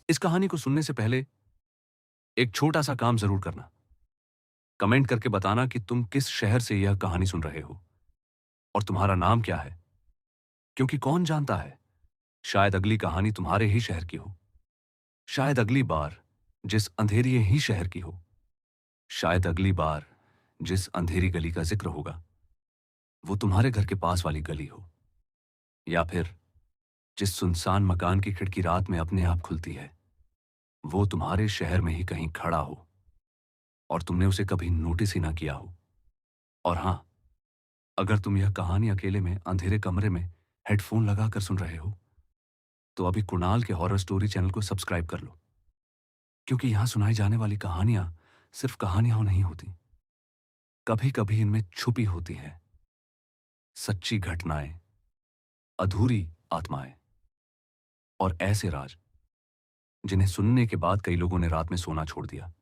इस कहानी को सुनने से पहले एक छोटा सा काम जरूर करना। कमेंट करके बताना कि तुम किस शहर से यह कहानी सुन रहे हो और तुम्हारा नाम क्या है। क्योंकि कौन जानता है, शायद अगली कहानी तुम्हारे ही शहर की हो। शायद अगली बार जिस अंधेरी ही शहर की हो। शायद अगली बार जिस अंधेरी गली का जिक्र होगा वो तुम्हारे घर के पास वाली गली हो। या फिर जिस सुनसान मकान की खिड़की रात में अपने आप खुलती है वो तुम्हारे शहर में ही कहीं खड़ा हो और तुमने उसे कभी नोटिस ही ना किया हो। और हां, अगर तुम यह कहानी अकेले में अंधेरे कमरे में हेडफोन लगाकर सुन रहे हो तो अभी कुणाल के हॉरर स्टोरी चैनल को सब्सक्राइब कर लो। क्योंकि यहां सुनाई जाने वाली कहानियां सिर्फ कहानियां नहीं होती। कभी कभी इनमें छुपी होती हैं सच्ची घटनाएं, अधूरी आत्माएं और ऐसे राज जिन्हें सुनने के बाद कई लोगों ने रात में सोना छोड़ दिया।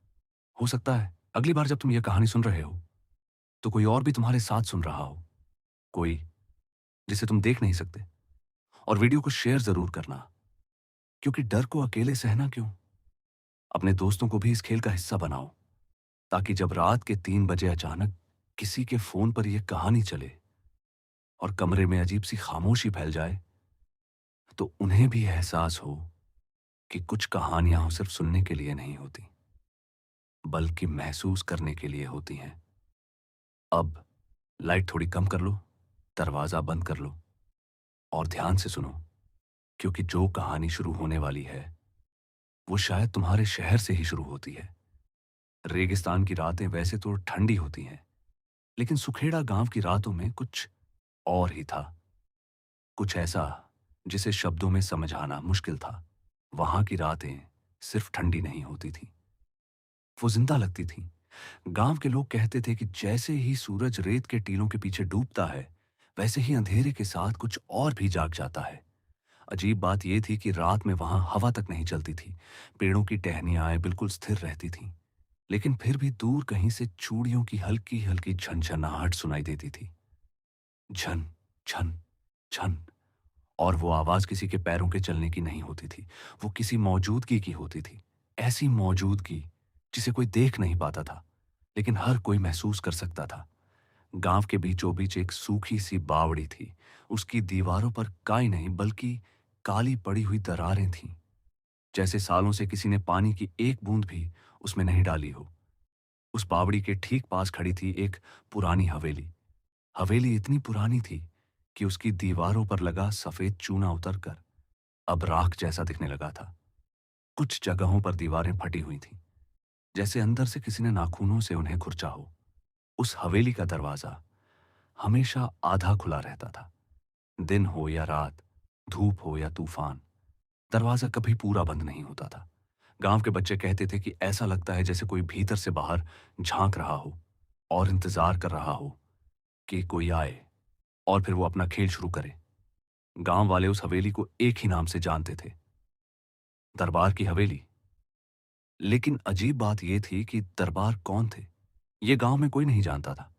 हो सकता है अगली बार जब तुम यह कहानी सुन रहे हो तो कोई और भी तुम्हारे साथ सुन रहा हो, कोई जिसे तुम देख नहीं सकते। और वीडियो को शेयर जरूर करना, क्योंकि डर को अकेले सहना क्यों, अपने दोस्तों को भी इस खेल का हिस्सा बनाओ, ताकि जब रात के 3 बजे अचानक किसी के फोन पर यह कहानी चले और कमरे में अजीब सी खामोशी फैल जाए तो उन्हें भी एहसास हो कि कुछ कहानियां सिर्फ सुनने के लिए नहीं होती बल्कि महसूस करने के लिए होती हैं। अब लाइट थोड़ी कम कर लो, दरवाजा बंद कर लो और ध्यान से सुनो, क्योंकि जो कहानी शुरू होने वाली है वो शायद तुम्हारे शहर से ही शुरू होती है। रेगिस्तान की रातें वैसे तो ठंडी होती हैं, लेकिन सुखेड़ा गांव की रातों में कुछ और ही था। कुछ ऐसा जिसे शब्दों में समझाना मुश्किल था। वहां की रातें सिर्फ ठंडी नहीं होती थी, वो जिंदा लगती थी। गांव के लोग कहते थे कि जैसे ही सूरज रेत के टीलों के पीछे डूबता है वैसे ही अंधेरे के साथ कुछ और भी जाग जाता है। अजीब बात यह थी कि रात में वहां हवा तक नहीं चलती थी। पेड़ों की टहनियां बिल्कुल स्थिर रहती थीं, लेकिन फिर भी दूर कहीं से चूड़ियों की हल्की हल्की झनझनाहट सुनाई देती थी। झन झन झन। और वो आवाज किसी के पैरों के चलने की नहीं होती थी, वो किसी मौजूदगी की होती थी। ऐसी मौजूदगी जिसे कोई देख नहीं पाता था, लेकिन हर कोई महसूस कर सकता था। गांव के बीचों बीच एक सूखी सी बावड़ी थी। उसकी दीवारों पर काई नहीं बल्कि काली पड़ी हुई दरारें थीं, जैसे सालों से किसी ने पानी की एक बूंद भी उसमें नहीं डाली हो। उस बावड़ी के ठीक पास खड़ी थी एक पुरानी हवेली। हवेली इतनी पुरानी थी कि उसकी दीवारों पर लगा सफेद चूना उतरकर अब राख जैसा दिखने लगा था। कुछ जगहों पर दीवारें फटी हुई थीं, जैसे अंदर से किसी ने नाखूनों से उन्हें खुरचा हो। उस हवेली का दरवाजा हमेशा आधा खुला रहता था। दिन हो या रात, धूप हो या तूफान, दरवाजा कभी पूरा बंद नहीं होता था। गांव के बच्चे कहते थे कि ऐसा लगता है जैसे कोई भीतर से बाहर झांक रहा हो और इंतजार कर रहा हो कि कोई आए और फिर वो अपना खेल शुरू करे। गांव वाले उस हवेली को एक ही नाम से जानते थे, दरबार की हवेली। लेकिन अजीब बात यह थी कि दरबार कौन थे ये गांव में कोई नहीं जानता था।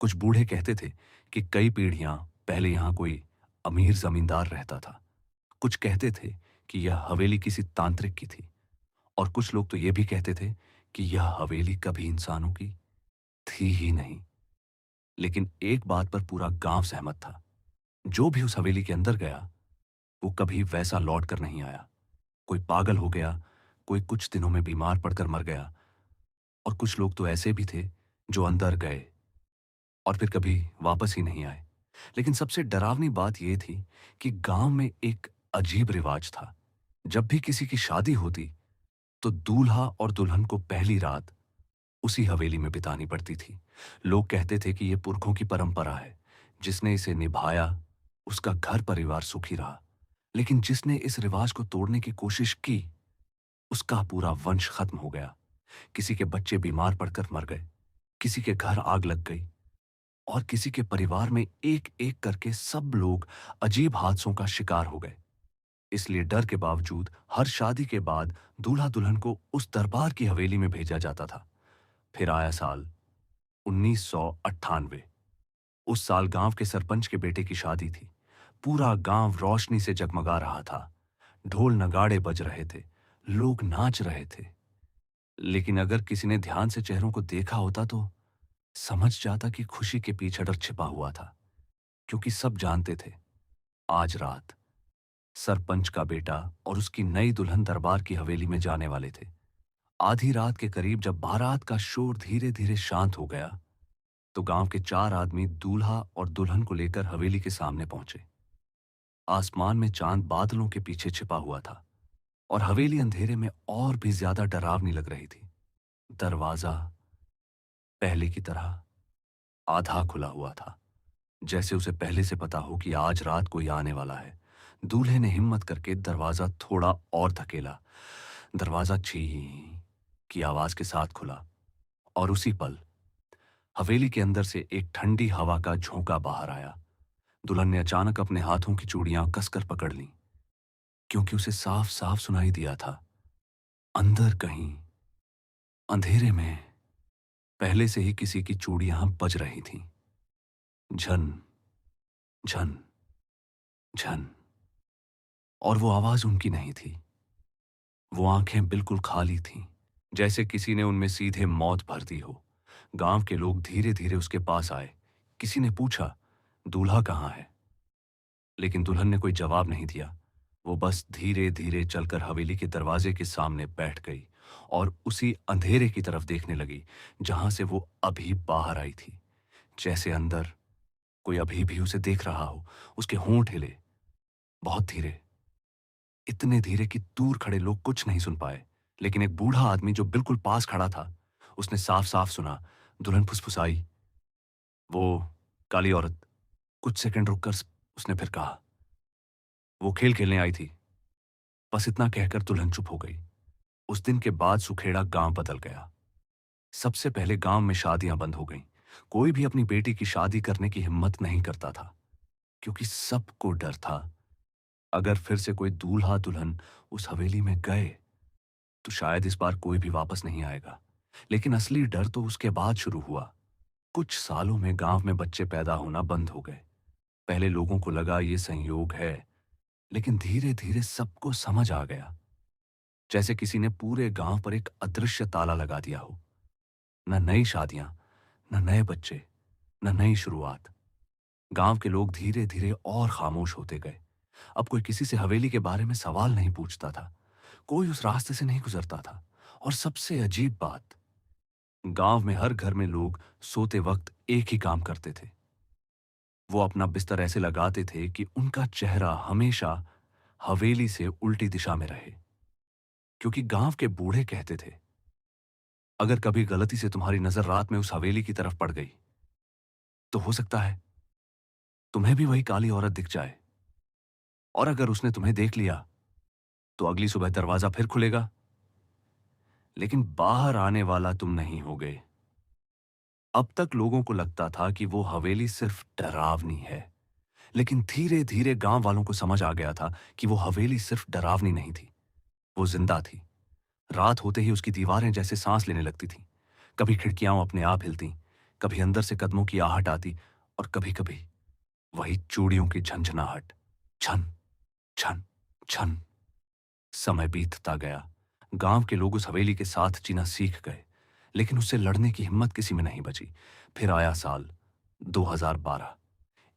कुछ बूढ़े कहते थे कि कई पीढ़ियां पहले यहां कोई अमीर जमींदार रहता था। कुछ कहते थे कि यह हवेली किसी तांत्रिक की थी। और कुछ लोग तो यह भी कहते थे कि यह हवेली कभी इंसानों की थी ही नहीं। लेकिन एक बात पर पूरा गांव सहमत था, जो भी उस हवेली के अंदर गया वो कभी वैसा लौट कर नहीं आया। कोई पागल हो गया, कोई कुछ दिनों में बीमार पड़कर मर गया, और कुछ लोग तो ऐसे भी थे जो अंदर गए और फिर कभी वापस ही नहीं आए। लेकिन सबसे डरावनी बात यह थी कि गांव में एक अजीब रिवाज था। जब भी किसी की शादी होती तो दूल्हा और दुल्हन को पहली रात उसी हवेली में बितानी पड़ती थी। लोग कहते थे कि यह पुरखों की परंपरा है, जिसने इसे निभाया उसका घर परिवार सुखी रहा, लेकिन जिसने इस रिवाज को तोड़ने की कोशिश की उसका पूरा वंश खत्म हो गया। किसी के बच्चे बीमार पड़कर मर गए, किसी के घर आग लग गई और किसी के परिवार में एक एक करके सब लोग अजीब हादसों का शिकार हो गए। इसलिए डर के बावजूद हर शादी के बाद दूल्हा दुल्हन को उस दरबार की हवेली में भेजा जाता था। फिर आया साल 1998। उस साल गांव के सरपंच के बेटे की शादी थी। पूरा गांव रोशनी से जगमगा रहा था। ढोल नगाड़े बज रहे थे, लोग नाच रहे थे। लेकिन अगर किसी ने ध्यान से चेहरों को देखा होता तो समझ जाता कि खुशी के पीछे डर छिपा हुआ था। क्योंकि सब जानते थे, आज रात सरपंच का बेटा और उसकी नई दुल्हन दरबार की हवेली में जाने वाले थे। आधी रात के करीब जब बारात का शोर धीरे धीरे शांत हो गया, तो गांव के 4 आदमी दूल्हा और दुल्हन को लेकर हवेली के सामने पहुंचे। आसमान में चांद बादलों के पीछे छिपा हुआ था और हवेली अंधेरे में और भी ज्यादा डरावनी लग रही थी। दरवाजा पहले की तरह आधा खुला हुआ था, जैसे उसे पहले से पता हो कि आज रात कोई आने वाला है। दूल्हे ने हिम्मत करके दरवाजा थोड़ा और धकेला। दरवाजा छी की आवाज के साथ खुला और उसी पल हवेली के अंदर से एक ठंडी हवा का झोंका बाहर आया। दुल्हन ने अचानक अपने हाथों की चूड़ियां कसकर पकड़ लीं, क्योंकि उसे साफ साफ सुनाई दिया था, अंदर कहीं अंधेरे में पहले से ही किसी की चूड़ियां बज रही थीं। झन झन झन। और वो आवाज उनकी नहीं थी। वो आंखें बिल्कुल खाली थीं, जैसे किसी ने उनमें सीधे मौत भर दी हो। गांव के लोग धीरे धीरे उसके पास आए। किसी ने पूछा, दूल्हा कहाँ है? लेकिन दुल्हन ने कोई जवाब नहीं दिया। वो बस धीरे धीरे चलकर हवेली के दरवाजे के सामने बैठ गई और उसी अंधेरे की तरफ देखने लगी जहां से वो अभी बाहर आई थी। जैसे अंदर कोई अभी भी उसे देख रहा हो। उसके होंठ हिले, बहुत धीरे, इतने धीरे कि दूर खड़े लोग कुछ नहीं सुन पाए। लेकिन एक बूढ़ा आदमी जो बिल्कुल पास खड़ा था, उसने साफ साफ सुना। दुल्हन फुसफुसाई, वो काली औरत। कुछ सेकंड रुककर उसने फिर कहा, वो खेल खेलने आई थी। बस इतना कहकर दुल्हन चुप हो गई। उस दिन के बाद सुखेड़ा गांव बदल गया। सबसे पहले गांव में शादियां बंद हो गईं। कोई भी अपनी बेटी की शादी करने की हिम्मत नहीं करता था, क्योंकि सबको डर था, अगर फिर से कोई दूल्हा दुल्हन उस हवेली में गए तो शायद इस बार कोई भी वापस नहीं आएगा। लेकिन असली डर तो उसके बाद शुरू हुआ। कुछ सालों में गांव में बच्चे पैदा होना बंद हो गए। पहले लोगों को लगा ये संयोग है, लेकिन धीरे धीरे सबको समझ आ गया, जैसे किसी ने पूरे गांव पर एक अदृश्य ताला लगा दिया हो। न नई शादियां, न नए बच्चे, न नई शुरुआत। गांव के लोग धीरे धीरे और खामोश होते गए। अब कोई किसी से हवेली के बारे में सवाल नहीं पूछता था। कोई उस रास्ते से नहीं गुजरता था। और सबसे अजीब बात, गांव में हर घर में लोग सोते वक्त एक ही काम करते थे। वो अपना बिस्तर ऐसे लगाते थे कि उनका चेहरा हमेशा हवेली से उल्टी दिशा में रहे। क्योंकि गांव के बूढ़े कहते थे, अगर कभी गलती से तुम्हारी नजर रात में उस हवेली की तरफ पड़ गई, तो हो सकता है तुम्हें भी वही काली औरत दिख जाए। और अगर उसने तुम्हें देख लिया, तो अगली सुबह दरवाजा फिर खुलेगा, लेकिन बाहर आने वाला तुम नहीं होगे। अब तक लोगों को लगता था कि वो हवेली सिर्फ डरावनी है, लेकिन धीरे धीरे गांव वालों को समझ आ गया था कि वो हवेली सिर्फ डरावनी नहीं थी, वो जिंदा थी। रात होते ही उसकी दीवारें जैसे सांस लेने लगती थीं। कभी खिड़कियां अपने आप हिलती, कभी अंदर से कदमों की आहट आती, और कभी कभी वही चूड़ियों की झंझनाहट। छन छन छन। समय बीतता गया। गांव के लोग उस हवेली के साथ जीना सीख गए, लेकिन उससे लड़ने की हिम्मत किसी में नहीं बची। फिर आया साल 2012।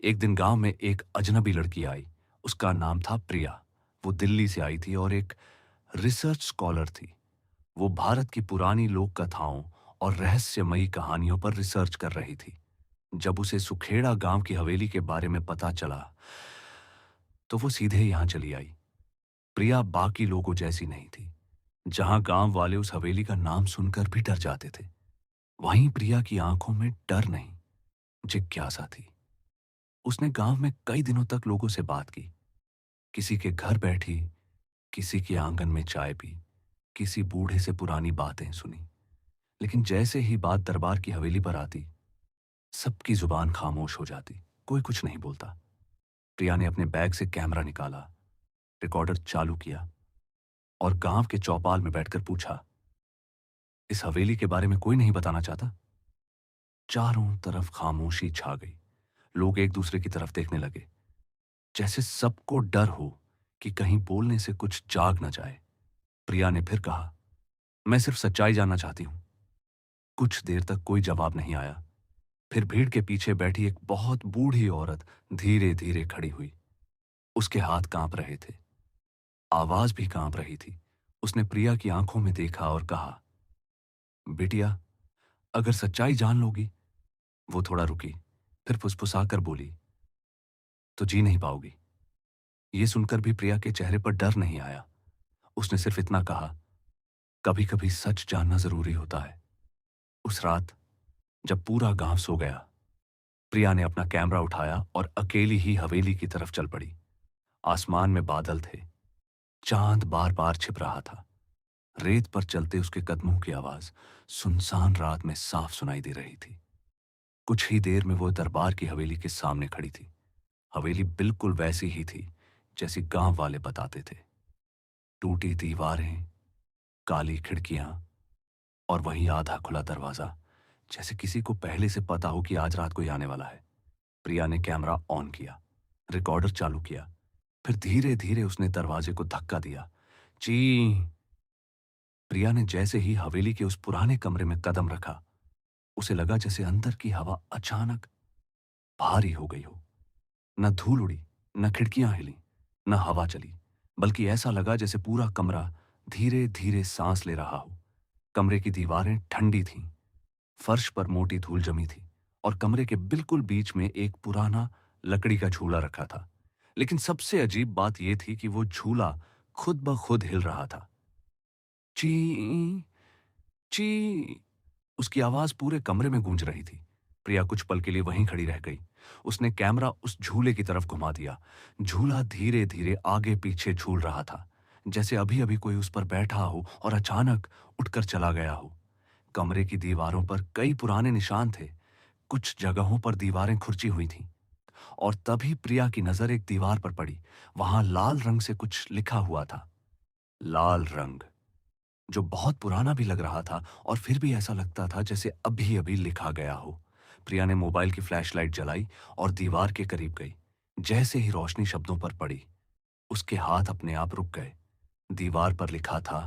एक दिन गांव में एक अजनबी लड़की आई। उसका नाम था प्रिया। वो दिल्ली से आई थी और एक रिसर्च स्कॉलर थी। वो भारत की पुरानी लोक कथाओं और रहस्यमयी कहानियों पर रिसर्च कर रही थी। जब उसे सुखेड़ा गांव की हवेली के बारे में पता चला, तो वो सीधे यहां चली आई। प्रिया बाकी लोगों जैसी नहीं थी। जहां गांव वाले उस हवेली का नाम सुनकर भी डर जाते थे, वहीं प्रिया की आंखों में डर नहीं, जिज्ञासा थी। उसने गांव में कई दिनों तक लोगों से बात की। किसी के घर बैठी, किसी के आंगन में चाय पी, किसी बूढ़े से पुरानी बातें सुनी। लेकिन जैसे ही बात दरबार की हवेली पर आती, सबकी जुबान खामोश हो जाती। कोई कुछ नहीं बोलता। प्रिया ने अपने बैग से कैमरा निकाला, रिकॉर्डर चालू किया और गांव के चौपाल में बैठकर पूछा, इस हवेली के बारे में कोई नहीं बताना चाहता? चारों तरफ खामोशी छा गई। लोग एक दूसरे की तरफ देखने लगे, जैसे सबको डर हो कि कहीं बोलने से कुछ जाग न जाए। प्रिया ने फिर कहा, मैं सिर्फ सच्चाई जानना चाहती हूं। कुछ देर तक कोई जवाब नहीं आया। फिर भीड़ के पीछे बैठी एक बहुत बूढ़ी औरत धीरे धीरे खड़ी हुई। उसके हाथ कांप रहे थे, आवाज भी कांप रही थी। उसने प्रिया की आंखों में देखा और कहा, बिटिया, अगर सच्चाई जान लोगी। वो थोड़ा रुकी, फिर फुसफुसाकर बोली, तो जी नहीं पाओगी। ये सुनकर भी प्रिया के चेहरे पर डर नहीं आया। उसने सिर्फ इतना कहा, कभी कभी सच जानना जरूरी होता है। उस रात जब पूरा गांव सो गया, प्रिया ने अपना कैमरा उठाया और अकेली ही हवेली की तरफ चल पड़ी। आसमान में बादल थे, चांद बार बार छिप रहा था। रेत पर चलते उसके कदमों की आवाज सुनसान रात में साफ सुनाई दे रही थी। कुछ ही देर में वो दरबार की हवेली के सामने खड़ी थी। हवेली बिल्कुल वैसी ही थी जैसी गांव वाले बताते थे। टूटी दीवारें, काली खिड़कियां और वही आधा खुला दरवाजा, जैसे किसी को पहले से पता हो कि आज रात कोई आने वाला है। प्रिया ने कैमरा ऑन किया, रिकॉर्डर चालू किया। फिर धीरे धीरे उसने दरवाजे को धक्का दिया। ची। प्रिया ने जैसे ही हवेली के उस पुराने कमरे में कदम रखा, उसे लगा जैसे अंदर की हवा अचानक भारी हो गई हो। न धूल उड़ी, न खिड़कियां हिली, न हवा चली, बल्कि ऐसा लगा जैसे पूरा कमरा धीरे धीरे सांस ले रहा हो। कमरे की दीवारें ठंडी थीं, फर्श पर मोटी धूल जमी थी और कमरे के बिल्कुल बीच में एक पुराना लकड़ी का झूला रखा था। लेकिन सबसे अजीब बात यह थी कि वो झूला खुद ब खुद हिल रहा था। ची ची। उसकी आवाज पूरे कमरे में गूंज रही थी। प्रिया कुछ पल के लिए वहीं खड़ी रह गई। उसने कैमरा उस झूले की तरफ घुमा दिया। झूला धीरे धीरे आगे पीछे झूल रहा था, जैसे अभी अभी कोई उस पर बैठा हो और अचानक उठकर चला गया हो। कमरे की दीवारों पर कई पुराने निशान थे। कुछ जगहों पर दीवारें खुरची हुई थीं। और तभी प्रिया की नजर एक दीवार पर पड़ी। वहां लाल रंग से कुछ लिखा हुआ था। लाल रंग, जो बहुत पुराना भी लग रहा था और फिर भी ऐसा लगता था जैसे अभी अभी लिखा गया हो। प्रिया ने मोबाइल की फ्लैशलाइट जलाई और दीवार के करीब गई। जैसे ही रोशनी शब्दों पर पड़ी, उसके हाथ अपने आप रुक गए। दीवार पर लिखा था,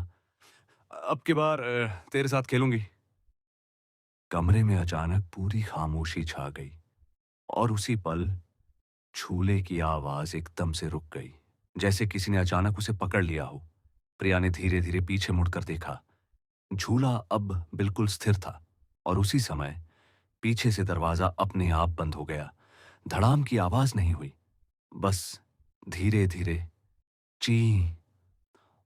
अब की बार तेरे साथ खेलूंगी। कमरे में अचानक पूरी खामोशी छा गई और उसी पल झूले की आवाज एकदम से रुक गई, जैसे किसी ने अचानक उसे पकड़ लिया हो। प्रिया ने धीरे धीरे पीछे मुड़कर देखा। झूला अब बिल्कुल स्थिर था और उसी समय पीछे से दरवाजा अपने आप बंद हो गया। धड़ाम की आवाज नहीं हुई, बस धीरे धीरे ची,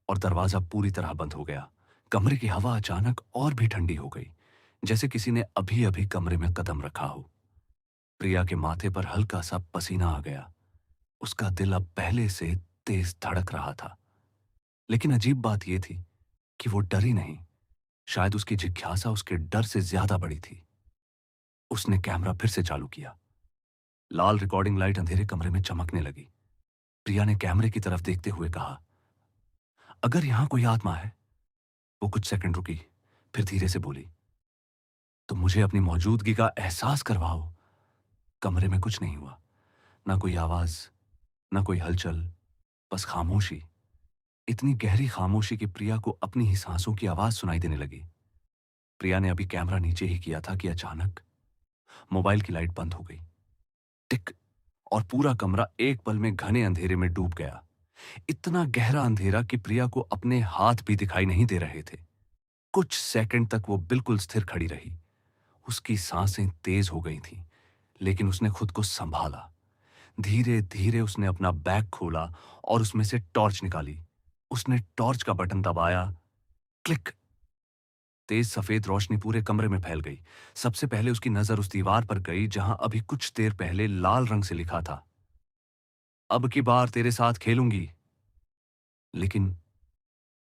और दरवाजा पूरी तरह बंद हो गया। कमरे की हवा अचानक और भी ठंडी हो गई, जैसे किसी ने अभी अभी कमरे में कदम रखा हो। प्रिया के माथे पर हल्का सा पसीना आ गया। उसका दिल अब पहले से तेज धड़क रहा था। लेकिन अजीब बात यह थी कि वो डरी नहीं। शायद उसकी जिज्ञासा उसके डर से ज्यादा बड़ी थी। उसने कैमरा फिर से चालू किया। लाल रिकॉर्डिंग लाइट अंधेरे कमरे में चमकने लगी। प्रिया ने कैमरे की तरफ देखते हुए कहा, अगर यहां कोई आत्मा है। वो कुछ सेकंड रुकी, फिर धीरे से बोली, तो मुझे अपनी मौजूदगी का एहसास करवाओ। कमरे में कुछ नहीं हुआ, ना कोई आवाज, ना कोई हलचल, बस खामोशी। इतनी गहरी खामोशी कि प्रिया को अपनी ही सांसों की आवाज सुनाई देने लगी। प्रिया ने अभी कैमरा नीचे ही किया था कि अचानक मोबाइल की लाइट बंद हो गई। टिक, और पूरा कमरा एक पल में घने अंधेरे में डूब गया। इतना गहरा अंधेरा कि प्रिया को अपने हाथ भी दिखाई नहीं दे रहे थे। कुछ सेकंड तक वो बिल्कुल स्थिर खड़ी रही। उसकी सांसें तेज हो गई थीं, लेकिन उसने खुद को संभाला। धीरे धीरे उसने अपना बैग खोला और उसमें से टॉर्च निकाली। उसने टॉर्च का बटन दबाया। क्लिक। तेज सफेद रोशनी पूरे कमरे में फैल गई। सबसे पहले उसकी नजर उस दीवार पर गई जहां अभी कुछ देर पहले लाल रंग से लिखा था, अब की बार तेरे साथ खेलूंगी। लेकिन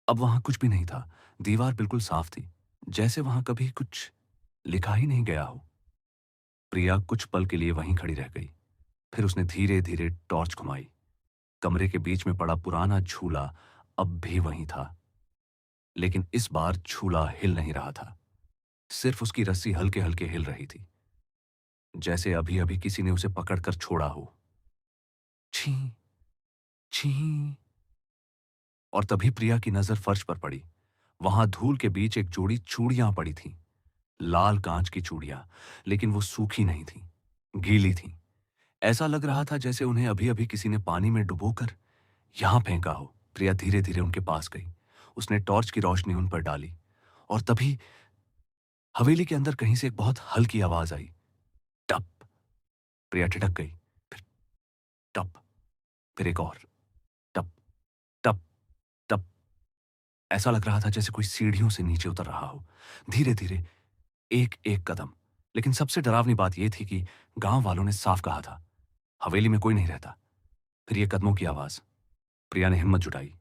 अब वहां कुछ भी नहीं था। दीवार बिल्कुल साफ थी, जैसे वहां कभी कुछ लिखा ही नहीं गया हो। प्रिया कुछ पल के लिए वहीं खड़ी रह गई। फिर उसने धीरे धीरे टॉर्च घुमाई। कमरे के बीच में पड़ा पुराना झूला अब भी वहीं था, लेकिन इस बार झूला हिल नहीं रहा था। सिर्फ उसकी रस्सी हल्के हल्के हिल रही थी, जैसे अभी अभी किसी ने उसे पकड़कर छोड़ा हो। छी, छी। और तभी प्रिया की नजर फर्श पर पड़ी। वहां धूल के बीच एक जोड़ी चूड़ियां पड़ी थीं, लाल कांच की चूड़ियां, लेकिन वो सूखी नहीं थीं, गीली थीं। ऐसा लग रहा था जैसे उन्हें अभी अभी किसी ने पानी में डुबोकर यहां फेंका हो। प्रिया धीरे धीरे उनके पास गई। उसने टॉर्च की रोशनी उन पर डाली और तभी हवेली के अंदर कहीं से एक बहुत हल्की आवाज आई। टप। प्रिया ठिठक गई। फिर टप। फिर एक और। टप टप टप। ऐसा लग रहा था जैसे कोई सीढ़ियों से नीचे उतर रहा हो, धीरे धीरे, एक एक कदम। लेकिन सबसे डरावनी बात यह थी कि गांव वालों ने साफ कहा था हवेली में कोई नहीं रहता। फिर ये कदमों की आवाज। प्रिया ने हिम्मत जुटाई।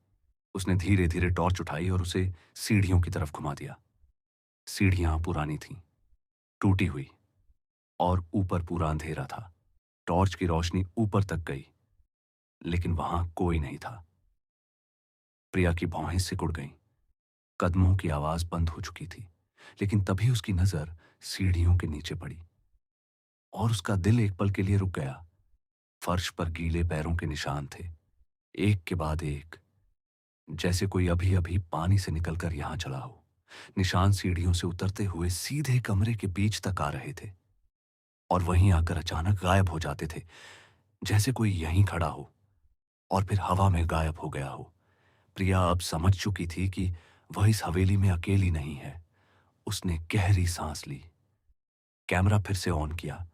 उसने धीरे धीरे टॉर्च उठाई और उसे सीढ़ियों की तरफ घुमा दिया। सीढ़ियां पुरानी थीं, टूटी हुई, और ऊपर पूरा अंधेरा था। टॉर्च की रोशनी ऊपर तक गई, लेकिन वहां कोई नहीं था। प्रिया की भौहें सिकुड़ गईं। कदमों की आवाज बंद हो चुकी थी, लेकिन तभी उसकी नजर सीढ़ियों के नीचे पड़ी और उसका दिल एक पल के लिए रुक गया। फर्श पर गीले पैरों के निशान थे, एक के बाद एक, जैसे कोई अभी अभी पानी से निकलकर यहां चला हो। निशान सीढ़ियों से उतरते हुए सीधे कमरे के बीच तक आ रहे थे और वहीं आकर अचानक गायब हो जाते थे, जैसे कोई यहीं खड़ा हो और फिर हवा में गायब हो गया हो। प्रिया अब समझ चुकी थी कि वह इस हवेली में अकेली नहीं है। उसने गहरी सांस ली। कैमरा फिर से ऑन किया।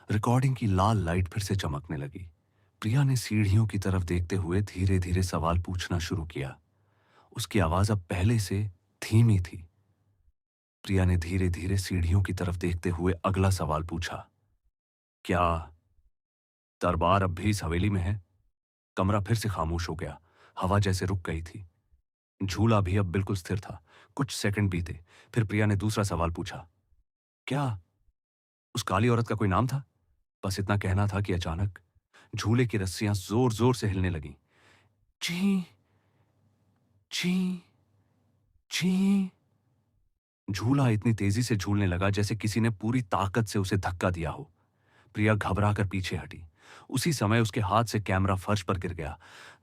रिकॉर्डिंग की लाल लाइट फिर से चमकने लगी। प्रिया ने सीढ़ियों की तरफ देखते हुए धीरे धीरे सवाल पूछना शुरू किया। उसकी आवाज अब पहले से धीमी थी। प्रिया ने धीरे धीरे सीढ़ियों की तरफ देखते हुए अगला सवाल पूछा। क्या दरबार अब भी इस हवेली में है? कमरा फिर से खामोश हो गया। हवा जैसे रुक गई थी। झूला भी अब बिल्कुल स्थिर था। कुछ सेकंड बीते। फिर प्रिया ने दूसरा सवाल पूछा। क्या उस काली औरत का कोई नाम था? बस इतना कहना था कि अचानक झूले की रस्सियां जोर जोर से हिलने लगीं। ची ची ची। झूला इतनी तेजी से झूलने लगा जैसे किसी ने पूरी ताकत से उसे धक्का दिया हो। प्रिया घबराकर पीछे हटी। उसी समय उसके हाथ से कैमरा फर्श पर गिर गया।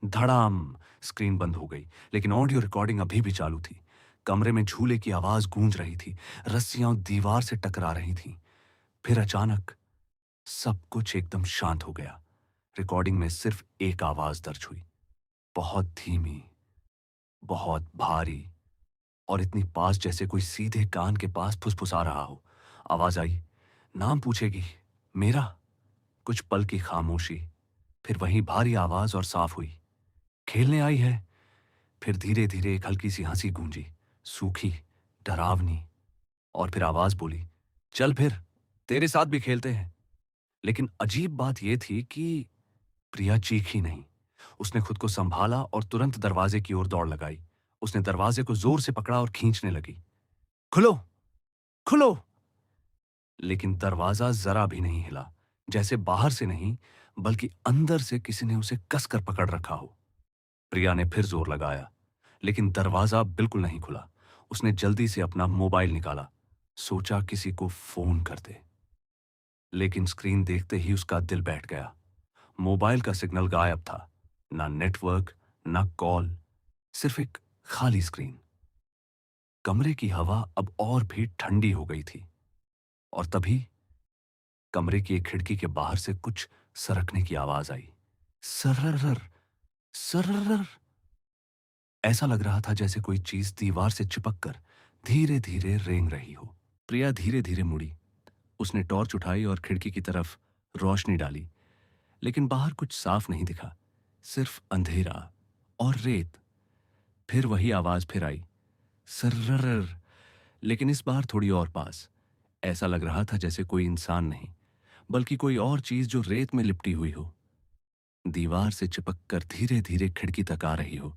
धड़ाम। स्क्रीन बंद हो गई, लेकिन ऑडियो रिकॉर्डिंग अभी भी चालू थी। कमरे में झूले की आवाज गूंज रही थी। रस्सियां दीवार से टकरा रही थीं। फिर अचानक सब कुछ एकदम शांत हो गया। रिकॉर्डिंग में सिर्फ एक आवाज दर्ज हुई, बहुत धीमी, बहुत भारी, और इतनी पास जैसे कोई सीधे कान के पास फुसफुसा रहा हो। आवाज आई। नाम पूछेगी? मेरा? कुछ पल की खामोशी, फिर वही भारी आवाज और साफ हुई। खेलने आई है? फिर धीरे धीरे एक हल्की सी हंसी गूंजी, सूखी, डरावनी, और फिर आवाज बोली, चल फिर, तेरे साथ भी खेलते हैं। लेकिन अजीब बात यह थी कि प्रिया चीखी नहीं। उसने खुद को संभाला और तुरंत दरवाजे की ओर दौड़ लगाई। उसने दरवाजे को जोर से पकड़ा और खींचने लगी। खुलो, खुलो। लेकिन दरवाजा जरा भी नहीं हिला, जैसे बाहर से नहीं बल्कि अंदर से किसी ने उसे कसकर पकड़ रखा हो। प्रिया ने फिर जोर लगाया, लेकिन दरवाजा बिल्कुल नहीं खुला। उसने जल्दी से अपना मोबाइल निकाला, सोचा किसी को फोन कर दे। लेकिन स्क्रीन देखते ही उसका दिल बैठ गया। मोबाइल का सिग्नल गायब था, ना नेटवर्क, ना कॉल, सिर्फ एक खाली स्क्रीन। कमरे की हवा अब और भी ठंडी हो गई थी और तभी कमरे की एक खिड़की के बाहर से कुछ सरकने की आवाज आई। सरर सरर। ऐसा लग रहा था जैसे कोई चीज दीवार से चिपककर धीरे धीरे रेंग रही हो। प्रिया धीरे धीरे मुड़ी। उसने टॉर्च उठाई और खिड़की की तरफ रोशनी डाली, लेकिन बाहर कुछ साफ नहीं दिखा, सिर्फ अंधेरा और रेत। फिर वही आवाज फिर आई, सर्रर, लेकिन इस बार थोड़ी और पास। ऐसा लग रहा था जैसे कोई इंसान नहीं बल्कि कोई और चीज जो रेत में लिपटी हुई हो, दीवार से चिपक कर धीरे धीरे खिड़की तक आ रही हो।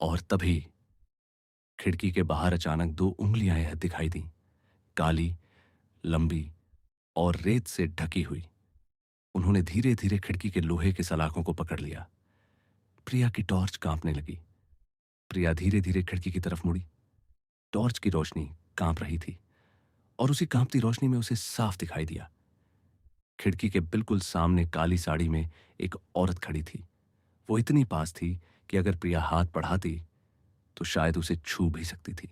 और तभी खिड़की के बाहर अचानक दो उंगलियां यह दिखाई दी, काली, लंबी और रेत से ढकी हुई। उन्होंने धीरे धीरे खिड़की के लोहे के सलाखों को पकड़ लिया। प्रिया की टॉर्च कांपने लगी। प्रिया धीरे धीरे खिड़की की तरफ मुड़ी। टॉर्च की रोशनी कांप रही थी और उसी कांपती रोशनी में उसे साफ दिखाई दिया। खिड़की के बिल्कुल सामने काली साड़ी में एक औरत खड़ी थी। वो इतनी पास थी कि अगर प्रिया हाथ बढ़ाती तो शायद उसे छू भी सकती थी,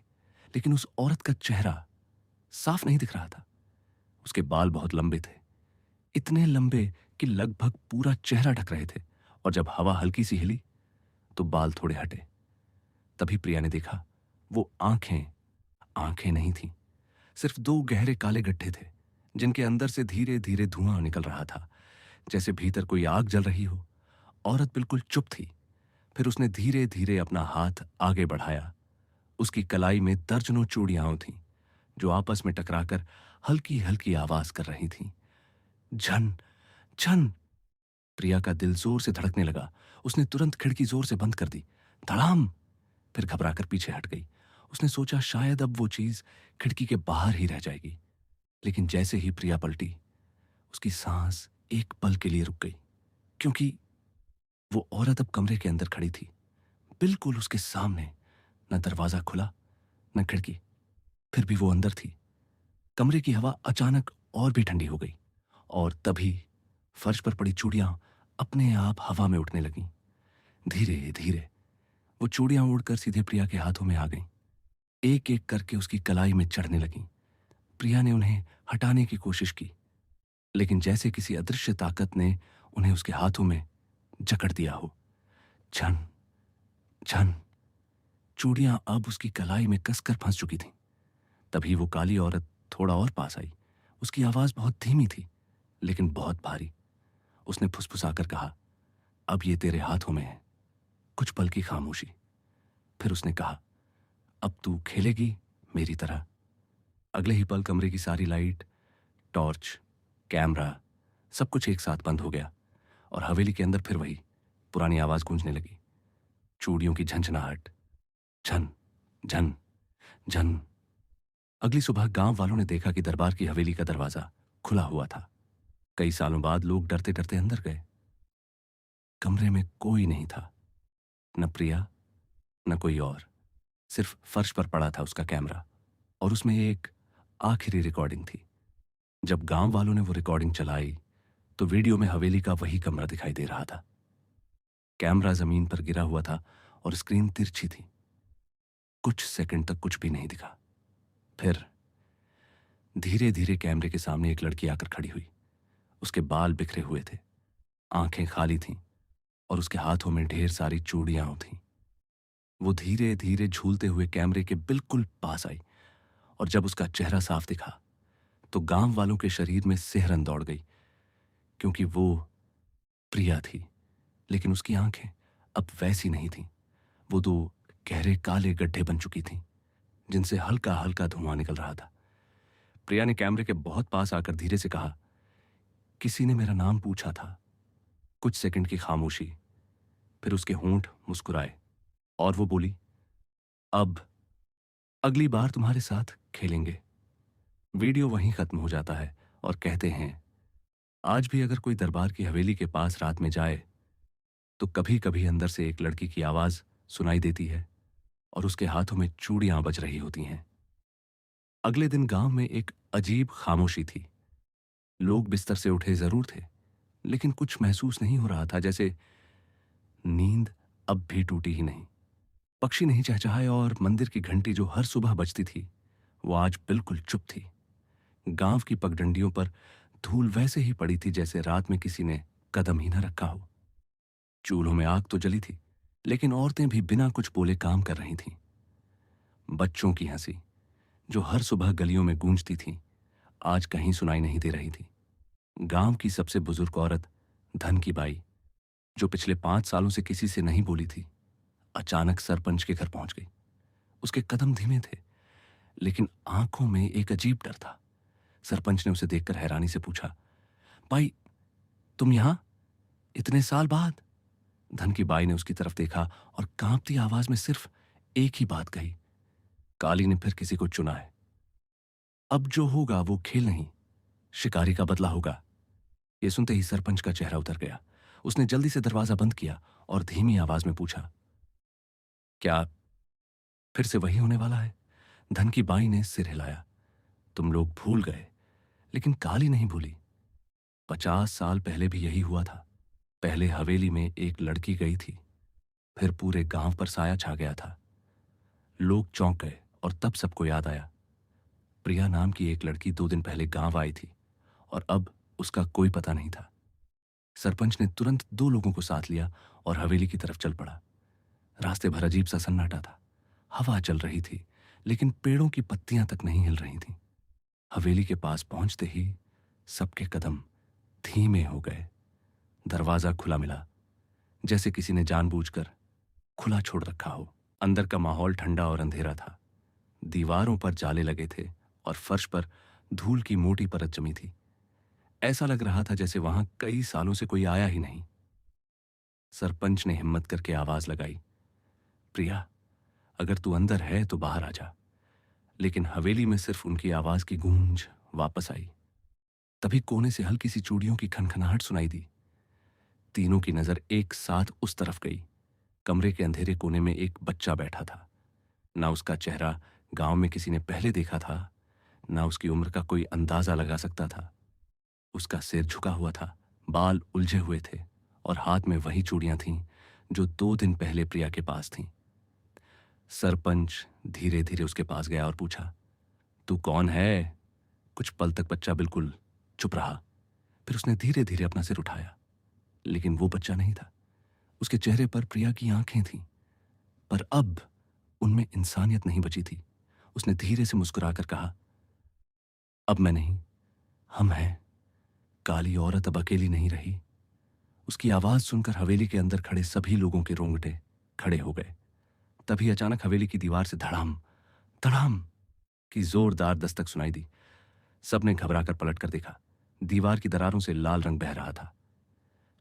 लेकिन उस औरत का चेहरा साफ नहीं दिख रहा था। उसके बाल बहुत लंबे थे, इतने लंबे कि लगभग पूरा चेहरा ढक रहे थे, और जब हवा हल्की सी हिली तो बाल थोड़े हटे। तभी प्रिया ने देखा, वो आंखें आंखें नहीं थीं, सिर्फ दो गहरे काले गड्ढे थे जिनके अंदर से धीरे धीरे धुआं निकल रहा था, जैसे भीतर कोई आग जल रही हो। औरत बिल्कुल चुप थी। फिर उसने धीरे धीरे अपना हाथ आगे बढ़ाया। उसकी कलाई में दर्जनों चूड़ियां थीं जो आपस में टकराकर हल्की हल्की आवाज कर रही थीं। झन झन। प्रिया का दिल जोर से धड़कने लगा। उसने तुरंत खिड़की जोर से बंद कर दी। धड़ाम। फिर घबराकर पीछे हट गई। उसने सोचा शायद अब वो चीज खिड़की के बाहर ही रह जाएगी, लेकिन जैसे ही प्रिया पलटी, उसकी सांस एक पल के लिए रुक गई, क्योंकि वो औरत अब कमरे के अंदर खड़ी थी, बिल्कुल उसके सामने। न दरवाजा खुला, न खिड़की, फिर भी वो अंदर थी। कमरे की हवा अचानक और भी ठंडी हो गई, और तभी फर्श पर पड़ी चूड़ियां अपने आप हवा में उठने लगीं। धीरे धीरे वो चूड़ियां उड़कर सीधे प्रिया के हाथों में आ गईं, एक एक करके उसकी कलाई में चढ़ने लगीं। प्रिया ने उन्हें हटाने की कोशिश की, लेकिन जैसे किसी अदृश्य ताकत ने उन्हें उसके हाथों में जकड़ दिया हो। झन झन। चूड़ियां अब उसकी कलाई में कसकर फंस चुकी थीं। तभी वो काली औरत थोड़ा और पास आई। उसकी आवाज बहुत धीमी थी, लेकिन बहुत भारी। उसने फुसफुसाकर कहा, अब ये तेरे हाथों में है। कुछ पल की खामोशी। फिर उसने कहा, अब तू खेलेगी मेरी तरह। अगले ही पल कमरे की सारी लाइट, टॉर्च, कैमरा, सब कुछ एक साथ बंद हो गया, और हवेली के अंदर फिर वही पुरानी आवाज गूंजने लगी। चूड़ियों की झंझनाहट। झन झन झन। अगली सुबह गांव वालों ने देखा कि दरबार की हवेली का दरवाजा खुला हुआ था। कई सालों बाद लोग डरते डरते अंदर गए। कमरे में कोई नहीं था, न प्रिया, न कोई और। सिर्फ फर्श पर पड़ा था उसका कैमरा, और उसमें एक आखिरी रिकॉर्डिंग थी। जब गांव वालों ने वो रिकॉर्डिंग चलाई तो वीडियो में हवेली का वही कमरा दिखाई दे रहा था। कैमरा जमीन पर गिरा हुआ था और स्क्रीन तिरछी थी। कुछ सेकंड तक कुछ भी नहीं दिखा। फिर धीरे धीरे कैमरे के सामने एक लड़की आकर खड़ी हुई। उसके बाल बिखरे हुए थे, आंखें खाली थीं, और उसके हाथों में ढेर सारी चूड़ियां थीं। वो धीरे धीरे झूलते हुए कैमरे के बिल्कुल पास आई, और जब उसका चेहरा साफ दिखा तो गांव वालों के शरीर में सिहरन दौड़ गई, क्योंकि वो प्रिया थी। लेकिन उसकी आंखें अब वैसी नहीं थीं। वो दो गहरे काले गड्ढे बन चुकी थीं, जिनसे हल्का हल्का धुआं निकल रहा था। प्रिया ने कैमरे के बहुत पास आकर धीरे से कहा, किसी ने मेरा नाम पूछा था। कुछ सेकंड की खामोशी, फिर उसके होंठ मुस्कुराए, और वो बोली, अब अगली बार तुम्हारे साथ खेलेंगे। वीडियो वहीं खत्म हो जाता है, और कहते हैं, आज भी अगर कोई दरबार की हवेली के पास रात में जाए तो कभी कभी अंदर से एक लड़की की आवाज सुनाई देती है, और उसके हाथों में चूड़ियां बज रही होती हैं। अगले दिन गांव में एक अजीब खामोशी थी। लोग बिस्तर से उठे जरूर थे, लेकिन कुछ महसूस नहीं हो रहा था, जैसे नींद अब भी टूटी ही नहीं। पक्षी नहीं चहचहाए, और मंदिर की घंटी जो हर सुबह बजती थी वो आज बिल्कुल चुप थी। गांव की पगडंडियों पर धूल वैसे ही पड़ी थी जैसे रात में किसी ने कदम ही न रखा हो। चूल्हों में आग तो जली थी, लेकिन औरतें भी बिना कुछ बोले काम कर रही थीं। बच्चों की हंसी, जो हर सुबह गलियों में गूंजती थी, आज कहीं सुनाई नहीं दे रही थी। गांव की सबसे बुजुर्ग औरत, धन की बाई, जो पिछले 5 सालों से किसी से नहीं बोली थी, अचानक सरपंच के घर पहुंच गई। उसके कदम धीमे थे, लेकिन आंखों में एक अजीब डर था। सरपंच ने उसे देखकर हैरानी से पूछा, भाई, तुम यहां इतने साल बाद? धन की बाई ने उसकी तरफ देखा और कांपती आवाज में सिर्फ एक ही बात कही, काली ने फिर किसी को चुना है। अब जो होगा वो खेल नहीं, शिकारी का बदला होगा। ये सुनते ही सरपंच का चेहरा उतर गया। उसने जल्दी से दरवाजा बंद किया और धीमी आवाज में पूछा, क्या फिर से वही होने वाला है? धन की बाई ने सिर हिलाया। तुम लोग भूल गए, लेकिन काली नहीं भूली। 50 साल पहले भी यही हुआ था। पहले हवेली में एक लड़की गई थी, फिर पूरे गांव पर साया छा गया था। लोग चौंक गए और तब सबको याद आया, प्रिया नाम की एक लड़की 2 दिन पहले गांव आई थी और अब उसका कोई पता नहीं था। सरपंच ने तुरंत 2 लोगों को साथ लिया और हवेली की तरफ चल पड़ा। रास्ते भर अजीब सा सन्नाटा था। हवा चल रही थी, लेकिन पेड़ों की पत्तियां तक नहीं हिल रही थीं। हवेली के पास पहुंचते ही सबके कदम धीमे हो गए। दरवाजा खुला मिला, जैसे किसी ने जानबूझकर खुला छोड़ रखा हो। अंदर का माहौल ठंडा और अंधेरा था। दीवारों पर जाले लगे थे और फर्श पर धूल की मोटी परत जमी थी। ऐसा लग रहा था जैसे वहां कई सालों से कोई आया ही नहीं। सरपंच ने हिम्मत करके आवाज लगाई, प्रिया, अगर तू अंदर है तो बाहर आ जा। लेकिन हवेली में सिर्फ उनकी आवाज की गूंज वापस आई। तभी कोने से हल्की सी चूड़ियों की खनखनाहट सुनाई दी। तीनों की नजर एक साथ उस तरफ गई। कमरे के अंधेरे कोने में एक बच्चा बैठा था। ना उसका चेहरा गांव में किसी ने पहले देखा था, ना उसकी उम्र का कोई अंदाजा लगा सकता था। उसका सिर झुका हुआ था, बाल उलझे हुए थे और हाथ में वही चूड़ियां थीं जो 2 दिन पहले प्रिया के पास थीं। सरपंच धीरे धीरे उसके पास गया और पूछा, तू कौन है? कुछ पल तक बच्चा बिल्कुल चुप रहा। फिर उसने धीरे धीरे अपना सिर उठाया, लेकिन वो बच्चा नहीं था। उसके चेहरे पर प्रिया की आंखें थीं, पर अब उनमें इंसानियत नहीं बची थी। उसने धीरे से मुस्कुराकर कहा, अब मैं नहीं, हम हैं। काली औरत अब अकेली नहीं रही। उसकी आवाज सुनकर हवेली के अंदर खड़े सभी लोगों के रोंगटे खड़े हो गए। तभी अचानक हवेली की दीवार से धड़ाम धड़ाम की जोरदार दस्तक सुनाई दी। सबने घबराकर पलटकर देखा। दीवार की दरारों से लाल रंग बह रहा था,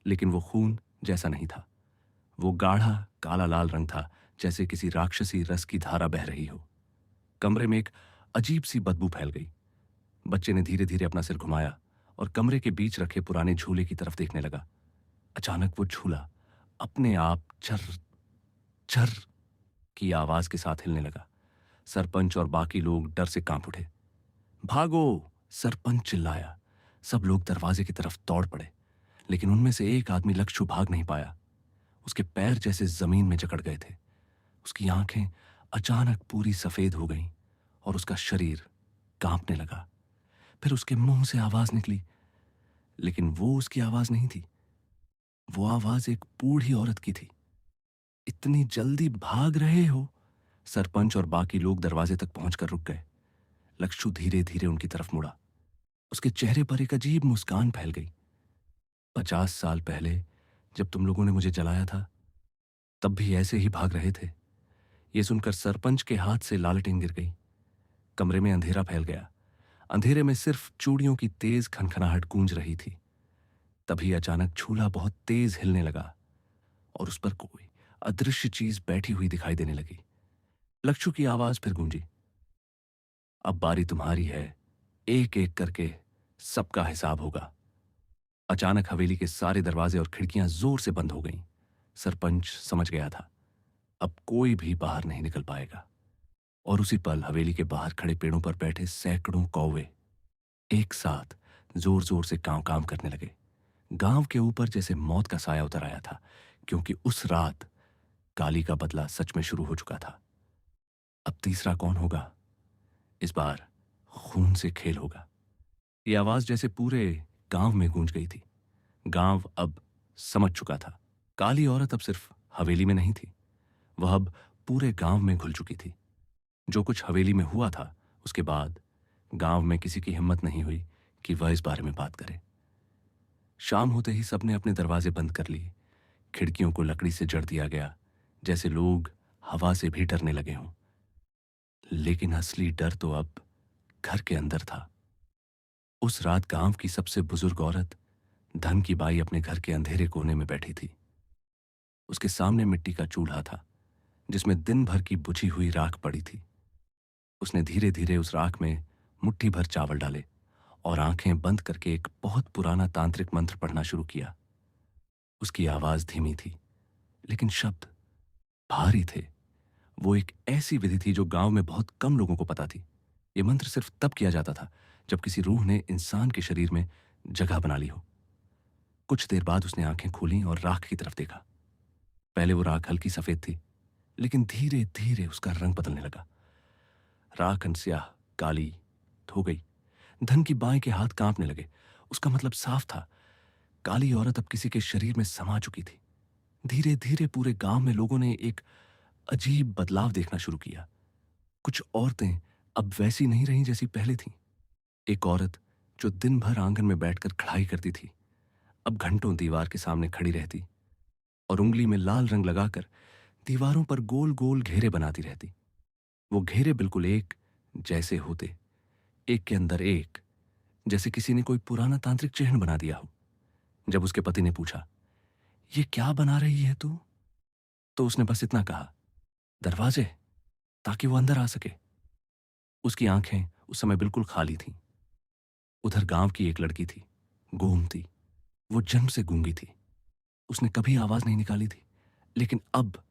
लेकिन वो खून जैसा नहीं था। वो गाढ़ा काला लाल रंग था, जैसे किसी राक्षसी रस की धारा बह रही हो। कमरे में एक अजीब सी बदबू फैल गई। बच्चे ने धीरे धीरे अपना सिर घुमाया और कमरे के बीच रखे पुराने झूले की तरफ देखने लगा। अचानक वो झूला अपने आप चर चर की आवाज के साथ हिलने लगा। सरपंच और बाकी लोग डर से कांप उठे। भागो! सरपंच चिल्लाया। सब लोग दरवाजे की तरफ दौड़ पड़े, लेकिन उनमें से एक आदमी लक्षु भाग नहीं पाया। उसके पैर जैसे जमीन में जकड़ गए थे। उसकी आंखें अचानक पूरी सफेद हो गईं और उसका शरीर कांपने लगा। फिर उसके मुंह से आवाज निकली, लेकिन वो उसकी आवाज नहीं थी। वो आवाज एक बूढ़ी औरत की थी। इतनी जल्दी भाग रहे हो? सरपंच और बाकी लोग दरवाजे तक पहुंचकर रुक गए। लक्षु धीरे धीरे उनकी तरफ मुड़ा। उसके चेहरे पर एक अजीब मुस्कान फैल गई। 50 साल पहले जब तुम लोगों ने मुझे जलाया था, तब भी ऐसे ही भाग रहे थे। यह सुनकर सरपंच के हाथ से लालटेन गिर गई। कमरे में अंधेरा फैल गया। अंधेरे में सिर्फ चूड़ियों की तेज खनखनाहट गूंज रही थी। तभी अचानक झूला बहुत तेज हिलने लगा और उस पर कोई अदृश्य चीज बैठी हुई दिखाई देने लगी। लक्षु की आवाज फिर गूंजी, अब बारी तुम्हारी है। एक एक करके सबका हिसाब होगा। अचानक हवेली के सारे दरवाजे और खिड़कियां जोर से बंद हो गईं। सरपंच समझ गया था, अब कोई भी बाहर नहीं निकल पाएगा। और उसी पल हवेली के बाहर खड़े पेड़ों पर बैठे सैकड़ों कौवे एक साथ जोर जोर से कांव काम करने लगे। गांव के ऊपर जैसे मौत का साया उतर आया था, क्योंकि उस रात काली का बदला सच में शुरू हो चुका था। अब तीसरा कौन होगा? इस बार खून से खेल होगा। यह आवाज जैसे पूरे गांव में गूंज गई थी। गांव अब समझ चुका था, काली औरत अब सिर्फ हवेली में नहीं थी, वह अब पूरे गांव में घुल चुकी थी। जो कुछ हवेली में हुआ था, उसके बाद गांव में किसी की हिम्मत नहीं हुई कि वह इस बारे में बात करे। शाम होते ही सबने अपने दरवाजे बंद कर लिए। खिड़कियों को लकड़ी से जड़ दिया गया, जैसे लोग हवा से भी डरने लगे हों। लेकिन असली डर तो अब घर के अंदर था। उस रात गांव की सबसे बुजुर्ग औरत धन की बाई अपने घर के अंधेरे कोने में बैठी थी। उसके सामने मिट्टी का चूल्हा था, जिसमें दिन भर की बुझी हुई राख पड़ी थी। उसने धीरे धीरे उस राख में मुट्ठी भर चावल डाले और आंखें बंद करके एक बहुत पुराना तांत्रिक मंत्र पढ़ना शुरू किया। उसकी आवाज धीमी थी, लेकिन शब्द भारी थे। वो एक ऐसी विधि थी जो गांव में बहुत कम लोगों को पता थी। यह मंत्र सिर्फ तब किया जाता था जब किसी रूह ने इंसान के शरीर में जगह बना ली हो। कुछ देर बाद उसने आंखें खोलीं और राख की तरफ देखा। पहले वो राख हल्की सफेद थी, लेकिन धीरे धीरे उसका रंग बदलने लगा। राख स्याह, काली हो गई। धन की बाएं के हाथ कांपने लगे। उसका मतलब साफ था, काली औरत अब किसी के शरीर में समा चुकी थी। धीरे धीरे पूरे गांव में लोगों ने एक अजीब बदलाव देखना शुरू किया। कुछ औरतें अब वैसी नहीं रहीं जैसी पहले थीं। एक औरत जो दिन भर आंगन में बैठकर कढ़ाई करती थी, अब घंटों दीवार के सामने खड़ी रहती और उंगली में लाल रंग लगाकर दीवारों पर गोल गोल घेरे बनाती रहती। वो घेरे बिल्कुल एक जैसे होते, एक के अंदर एक, जैसे किसी ने कोई पुराना तांत्रिक चिन्ह बना दिया हो। जब उसके पति ने पूछा, ये क्या बना रही है तू, तो उसने बस इतना कहा, दरवाजे, ताकि वो अंदर आ सके। उसकी आंखें उस समय बिल्कुल खाली थीं। उधर गांव की एक लड़की थी, गोमती। वो जन्म से गूंगी थी। उसने कभी आवाज नहीं निकाली थी, लेकिन अब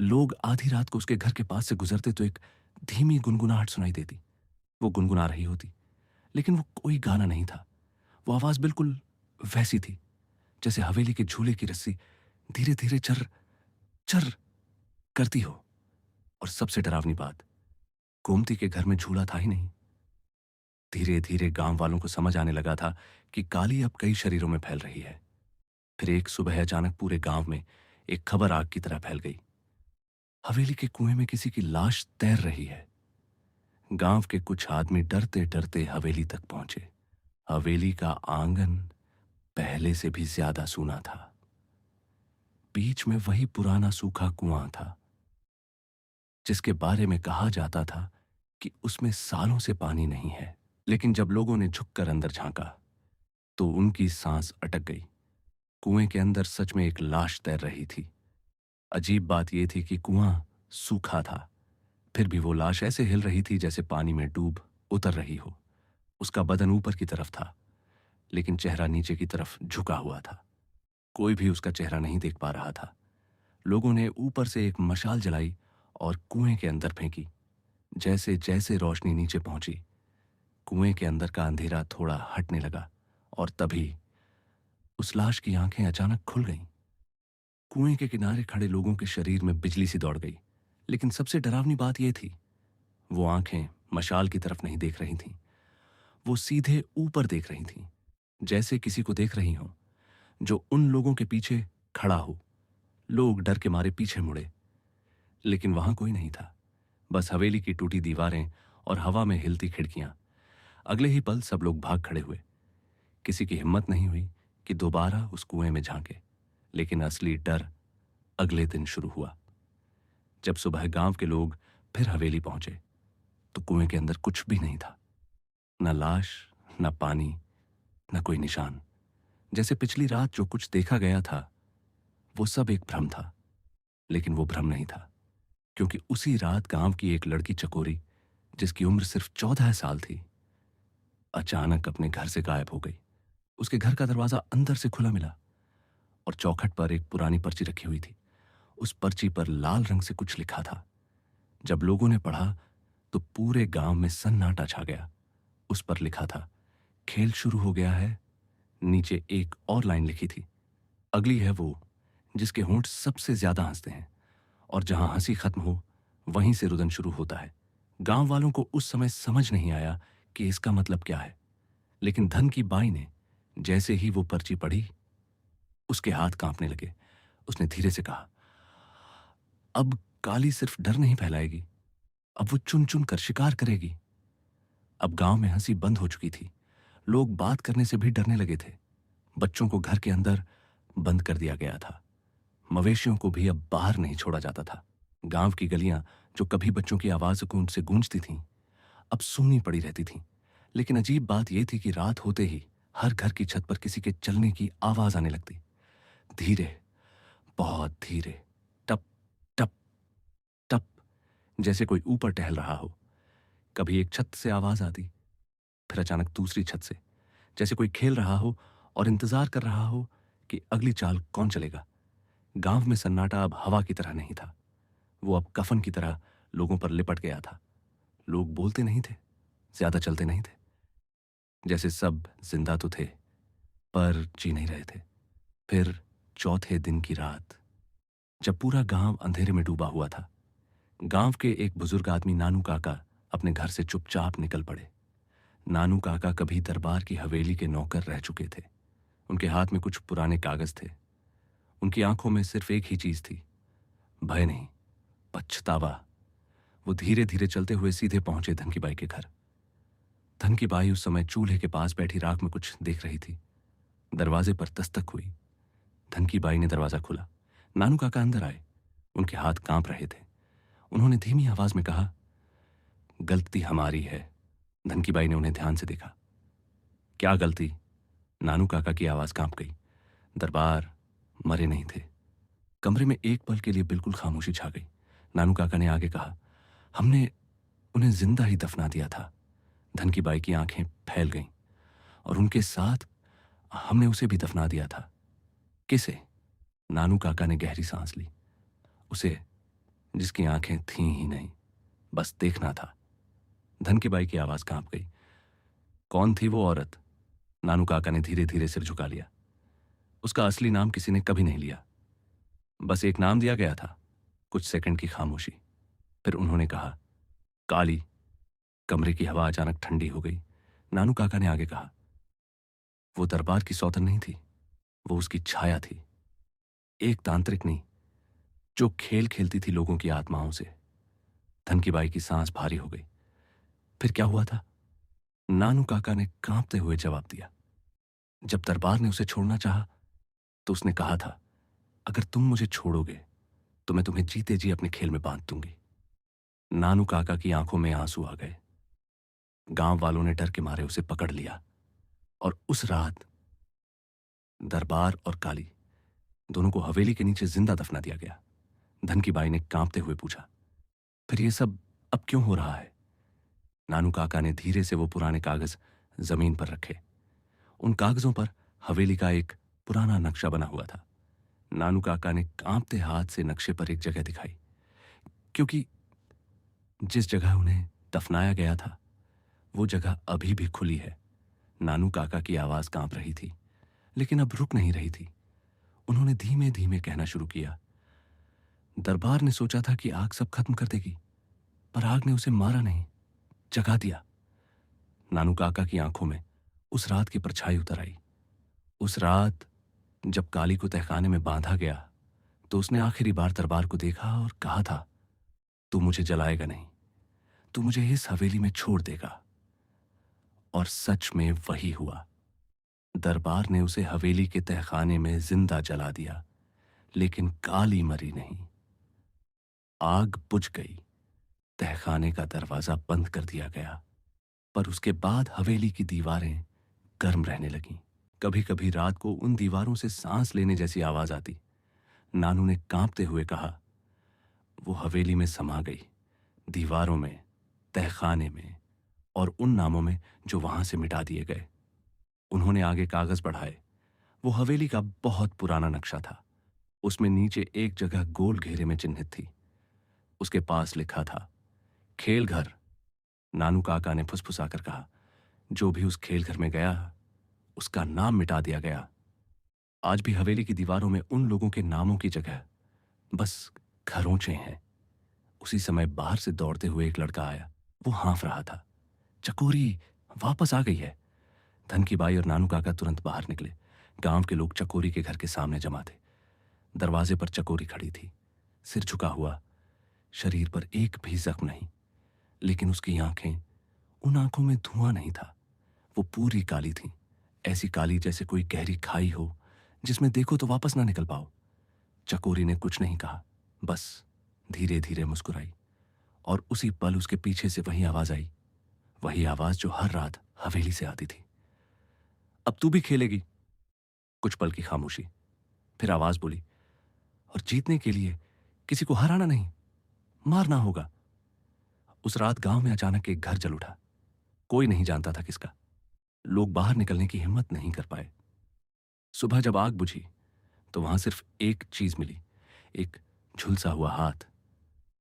लोग आधी रात को उसके घर के पास से गुजरते तो एक धीमी गुनगुनाहट सुनाई देती। वो गुनगुना रही होती, लेकिन वो कोई गाना नहीं था। वो आवाज बिल्कुल वैसी थी जैसे हवेली के झूले की रस्सी धीरे धीरे चर चर करती हो। और सबसे डरावनी बात, गोमती के घर में झूला था ही नहीं। धीरे धीरे गांव वालों को समझ आने लगा था कि काली अब कई शरीरों में फैल रही है। फिर एक सुबह अचानक पूरे गांव में एक खबर आग की तरह फैल गई। हवेली के कुएं में किसी की लाश तैर रही है। गांव के कुछ आदमी डरते डरते हवेली तक पहुंचे। हवेली का आंगन पहले से भी ज्यादा सूना था। बीच में वही पुराना सूखा कुआं था जिसके बारे में कहा जाता था कि उसमें सालों से पानी नहीं है। लेकिन जब लोगों ने झुककर अंदर झांका तो उनकी सांस अटक गई। कुएं के अंदर सच में एक लाश तैर रही थी। अजीब बात यह थी कि कुआं सूखा था, फिर भी वो लाश ऐसे हिल रही थी जैसे पानी में डूब उतर रही हो। उसका बदन ऊपर की तरफ था, लेकिन चेहरा नीचे की तरफ झुका हुआ था। कोई भी उसका चेहरा नहीं देख पा रहा था। लोगों ने ऊपर से एक मशाल जलाई और कुएं के अंदर फेंकी। जैसे जैसे रोशनी नीचे पहुंची, कुएं के अंदर का अंधेरा थोड़ा हटने लगा और तभी उस लाश की आंखें अचानक खुल गईं। कुएं के किनारे खड़े लोगों के शरीर में बिजली सी दौड़ गई। लेकिन सबसे डरावनी बात यह थी, वो आंखें मशाल की तरफ नहीं देख रही थीं। वो सीधे ऊपर देख रही थीं, जैसे किसी को देख रही हों जो उन लोगों के पीछे खड़ा हो। लोग डर के मारे पीछे मुड़े, लेकिन वहां कोई नहीं था, बस हवेली की टूटी दीवारें और हवा में हिलती खिड़कियां। अगले ही पल सब लोग भाग खड़े हुए। किसी की हिम्मत नहीं हुई कि दोबारा उस कुएं में झांके। लेकिन असली डर अगले दिन शुरू हुआ। जब सुबह गांव के लोग फिर हवेली पहुंचे तो कुएं के अंदर कुछ भी नहीं था। न लाश, न पानी, न कोई निशान। जैसे पिछली रात जो कुछ देखा गया था वो सब एक भ्रम था। लेकिन वो भ्रम नहीं था, क्योंकि उसी रात गांव की एक लड़की चकोरी, जिसकी उम्र सिर्फ 14 साल थी, अचानक अपने घर से गायब हो गई। उसके घर का दरवाजा अंदर से खुला मिला और चौखट पर एक पुरानी पर्ची रखी हुई थी। उस पर्ची पर लाल रंग से कुछ लिखा था। जब लोगों ने पढ़ा तो पूरे गांव में सन्नाटा छा गया। उस पर लिखा था, खेल शुरू हो गया है। नीचे एक और लाइन लिखी थी, अगली है वो जिसके होंठ सबसे ज्यादा हंसते हैं और जहां हंसी खत्म हो वहीं से रुदन शुरू होता है। गांव वालों को उस समय समझ नहीं आया कि इसका मतलब क्या है, लेकिन धन की बाई ने जैसे ही वो पर्ची पढ़ी, उसके हाथ कांपने लगे। उसने धीरे से कहा, अब काली सिर्फ डर नहीं फैलाएगी, अब वो चुन चुन कर शिकार करेगी। अब गांव में हंसी बंद हो चुकी थी। लोग बात करने से भी डरने लगे थे। बच्चों को घर के अंदर बंद कर दिया गया था। मवेशियों को भी अब बाहर नहीं छोड़ा जाता था। गांव की गलियां जो कभी बच्चों की आवाज से गूंजती थीं, अब सूनी पड़ी रहती थीं। लेकिन अजीब बात यह थी कि रात होते ही हर घर की छत पर किसी के चलने की आवाज आने लगती। धीरे, बहुत धीरे, टप टप टप, जैसे कोई ऊपर टहल रहा हो। कभी एक छत से आवाज आती, फिर अचानक दूसरी छत से, जैसे कोई खेल रहा हो और इंतजार कर रहा हो कि अगली चाल कौन चलेगा। गांव में सन्नाटा अब हवा की तरह नहीं था, वो अब कफन की तरह लोगों पर लिपट गया था। लोग बोलते नहीं थे, ज्यादा चलते नहीं थे, जैसे सब जिंदा तो थे पर जी नहीं रहे थे। फिर चौथे दिन की रात, जब पूरा गांव अंधेरे में डूबा हुआ था, गांव के एक बुजुर्ग आदमी नानू काका अपने घर से चुपचाप निकल पड़े। नानू काका कभी दरबार की हवेली के नौकर रह चुके थे। उनके हाथ में कुछ पुराने कागज थे। उनकी आंखों में सिर्फ एक ही चीज थी, भय नहीं, पछतावा। वो धीरे धीरे चलते हुए सीधे पहुंचे धन की बाई के घर। धन की बाई उस समय चूल्हे के पास बैठी राख में कुछ देख रही थी। दरवाजे पर दस्तक हुई। धन की बाई ने दरवाजा खोला। नानू काका अंदर आए। उनके हाथ कांप रहे थे। उन्होंने धीमी आवाज में कहा, गलती हमारी है। धन की बाई ने उन्हें ध्यान से देखा। क्या गलती? नानू काका की आवाज कांप गई। दरबार मरे नहीं थे। कमरे में एक पल के लिए बिल्कुल खामोशी छा गई। नानू काका ने आगे कहा, हमने उन्हें जिंदा ही दफना दिया था। धन की बाई की आंखें फैल गईं। और उनके साथ हमने उसे भी दफना दिया था। किसे? नानू काका ने गहरी सांस ली। उसे जिसकी आंखें थीं ही नहीं, बस देखना था। धन की बाई की आवाज कांप गई। कौन थी वो औरत? नानू काका ने धीरे धीरे सिर झुका लिया। उसका असली नाम किसी ने कभी नहीं लिया, बस एक नाम दिया गया था। कुछ सेकंड की खामोशी, फिर उन्होंने कहा, काली। कमरे की हवा अचानक ठंडी हो गई। नानू काका ने आगे कहा, वो दरबार की सौतन नहीं थी, वो उसकी छाया थी। एक तांत्रिक नहीं, जो खेल खेलती थी लोगों की आत्माओं से। धन की बाई की सांस भारी हो गई। फिर क्या हुआ था? नानू काका ने कांपते हुए जवाब दिया, जब दरबार ने उसे छोड़ना चाहा तो उसने कहा था, अगर तुम मुझे छोड़ोगे तो मैं तुम्हें जीते जी अपने खेल में बांध दूंगी। नानू काका की आंखों में आंसू आ गए। गांव वालों ने डर के मारे उसे पकड़ लिया और उस रात दरबार और काली दोनों को हवेली के नीचे जिंदा दफना दिया गया। धन की बाई ने कांपते हुए पूछा, फिर ये सब अब क्यों हो रहा है? नानू काका ने धीरे से वो पुराने कागज जमीन पर रखे। उन कागजों पर हवेली का एक पुराना नक्शा बना हुआ था। नानू काका ने कांपते हाथ से नक्शे पर एक जगह दिखाई, क्योंकि जिस जगह उन्हें दफनाया गया था वो जगह अभी भी खुली है। नानू काका की आवाज कांप रही थी, लेकिन अब रुक नहीं रही थी। उन्होंने धीमे धीमे कहना शुरू किया, दरबार ने सोचा था कि आग सब खत्म कर देगी, पर आग ने उसे मारा नहीं, जगा दिया। नानू काका की आंखों में उस रात की परछाई उतर आई। उस रात जब काली को तहखाने में बांधा गया तो उसने आखिरी बार दरबार को देखा और कहा था, तू मुझे जलाएगा नहीं, तू मुझे इस हवेली में छोड़ देगा। और सच में वही हुआ। दरबार ने उसे हवेली के तहखाने में जिंदा जला दिया, लेकिन काली मरी नहीं। आग बुझ गई, तहखाने का दरवाजा बंद कर दिया गया, पर उसके बाद हवेली की दीवारें गर्म रहने लगीं। कभी कभी रात को उन दीवारों से सांस लेने जैसी आवाज आती। नानू ने कांपते हुए कहा, वो हवेली में समा गई, दीवारों में, तहखाने में और उन नामों में जो वहां से मिटा दिए गए। उन्होंने आगे कागज बढ़ाए। वो हवेली का बहुत पुराना नक्शा था। उसमें नीचे एक जगह गोल घेरे में चिन्हित थी। उसके पास लिखा था, खेल घर। नानू काका ने फुसफुसाकर कहा, जो भी उस खेल घर में गया उसका नाम मिटा दिया गया। आज भी हवेली की दीवारों में उन लोगों के नामों की जगह बस खरोंचे हैं। उसी समय बाहर से दौड़ते हुए एक लड़का आया। वो हाँफ रहा था, चकोरी वापस आ गई है। धन की बाई और नानू काका तुरंत बाहर निकले। गांव के लोग चकोरी के घर के सामने जमा थे। दरवाजे पर चकोरी खड़ी थी, सिर झुका हुआ, शरीर पर एक भी जख्म नहीं, लेकिन उसकी आंखें, उन आंखों में धुआं नहीं था। वो पूरी काली थी, ऐसी काली जैसे कोई गहरी खाई हो जिसमें देखो तो वापस ना निकल पाओ। चकोरी ने कुछ नहीं कहा, बस धीरे धीरे मुस्कुराई और उसी पल उसके पीछे से वही आवाज आई, वही आवाज जो हर रात हवेली से आती थी। अब तू भी खेलेगी? कुछ पल की खामोशी, फिर आवाज बोली, और जीतने के लिए किसी को हराना नहीं, मारना होगा। उस रात गांव में अचानक एक घर जल उठा। कोई नहीं जानता था किसका। लोग बाहर निकलने की हिम्मत नहीं कर पाए। सुबह जब आग बुझी तो वहां सिर्फ एक चीज मिली, एक झुलसा हुआ हाथ।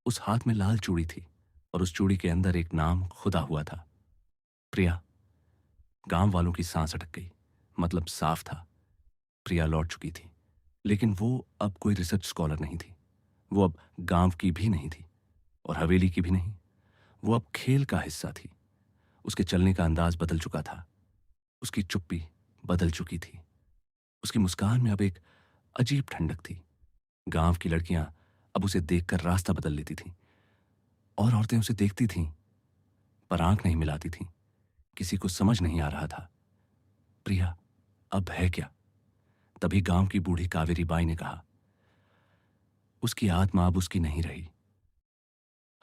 उस हाथ में लाल चूड़ी थी और उस चूड़ी के अंदर एक नाम खुदा हुआ था, प्रिया। गांव वालों की सांस अटक गई। मतलब साफ था, प्रिया लौट चुकी थी। लेकिन वो अब कोई रिसर्च स्कॉलर नहीं थी, वो अब गांव की भी नहीं थी, और हवेली की भी नहीं। वो अब खेल का हिस्सा थी। उसके चलने का अंदाज बदल चुका था। उसकी चुप्पी बदल चुकी थी। उसकी मुस्कान में अब एक अजीब ठंडक थी। गांव की लड़कियां अब उसे देखकर रास्ता बदल लेती थीं और औरतें उसे देखती थीं पर आंख नहीं मिलाती थीं। किसी को समझ नहीं आ रहा था, प्रिया अब है क्या। तभी गांव की बूढ़ी कावेरी बाई ने कहा, उसकी आत्मा अब उसकी नहीं रही।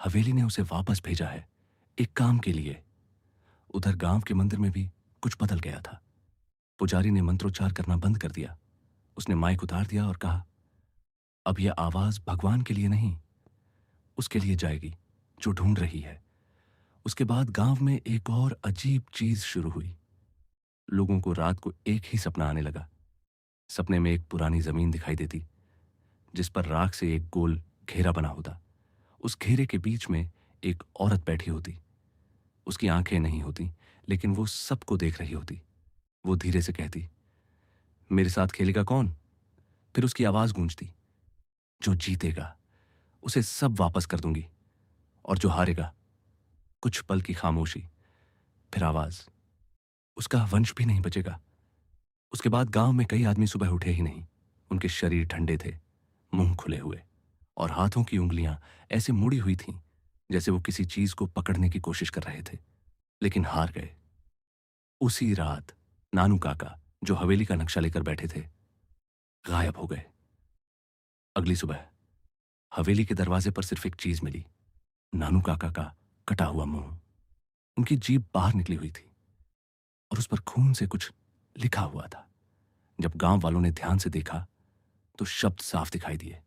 हवेली ने उसे वापस भेजा है, एक काम के लिए। उधर गांव के मंदिर में भी कुछ बदल गया था। पुजारी ने मंत्रोच्चार करना बंद कर दिया। उसने माइक उतार दिया और कहा, अब यह आवाज भगवान के लिए नहीं, उसके लिए जाएगी जो ढूंढ रही है। उसके बाद गांव में एक और अजीब चीज शुरू हुई। लोगों को रात को एक ही सपना आने लगा। सपने में एक पुरानी जमीन दिखाई देती जिस पर राख से एक गोल घेरा बना होता। उस घेरे के बीच में एक औरत बैठी होती। उसकी आंखें नहीं होती, लेकिन वो सबको देख रही होती। वो धीरे से कहती, मेरे साथ खेलेगा कौन। फिर उसकी आवाज गूंजती, जो जीतेगा उसे सब वापस कर दूंगी, और जो हारेगा। कुछ पल की खामोशी, फिर आवाज, उसका वंश भी नहीं बचेगा। उसके बाद गांव में कई आदमी सुबह उठे ही नहीं। उनके शरीर ठंडे थे, मुंह खुले हुए, और हाथों की उंगलियां ऐसे मुड़ी हुई थीं जैसे वो किसी चीज को पकड़ने की कोशिश कर रहे थे, लेकिन हार गए। उसी रात नानू काका, जो हवेली का नक्शा लेकर बैठे थे, गायब हो गए। अगली सुबह हवेली के दरवाजे पर सिर्फ एक चीज मिली, नानू काका का कटा हुआ मुंह। उनकी जीभ बाहर निकली हुई थी और उस पर खून से कुछ लिखा हुआ था। जब गांव वालों ने ध्यान से देखा तो शब्द साफ दिखाई दिए,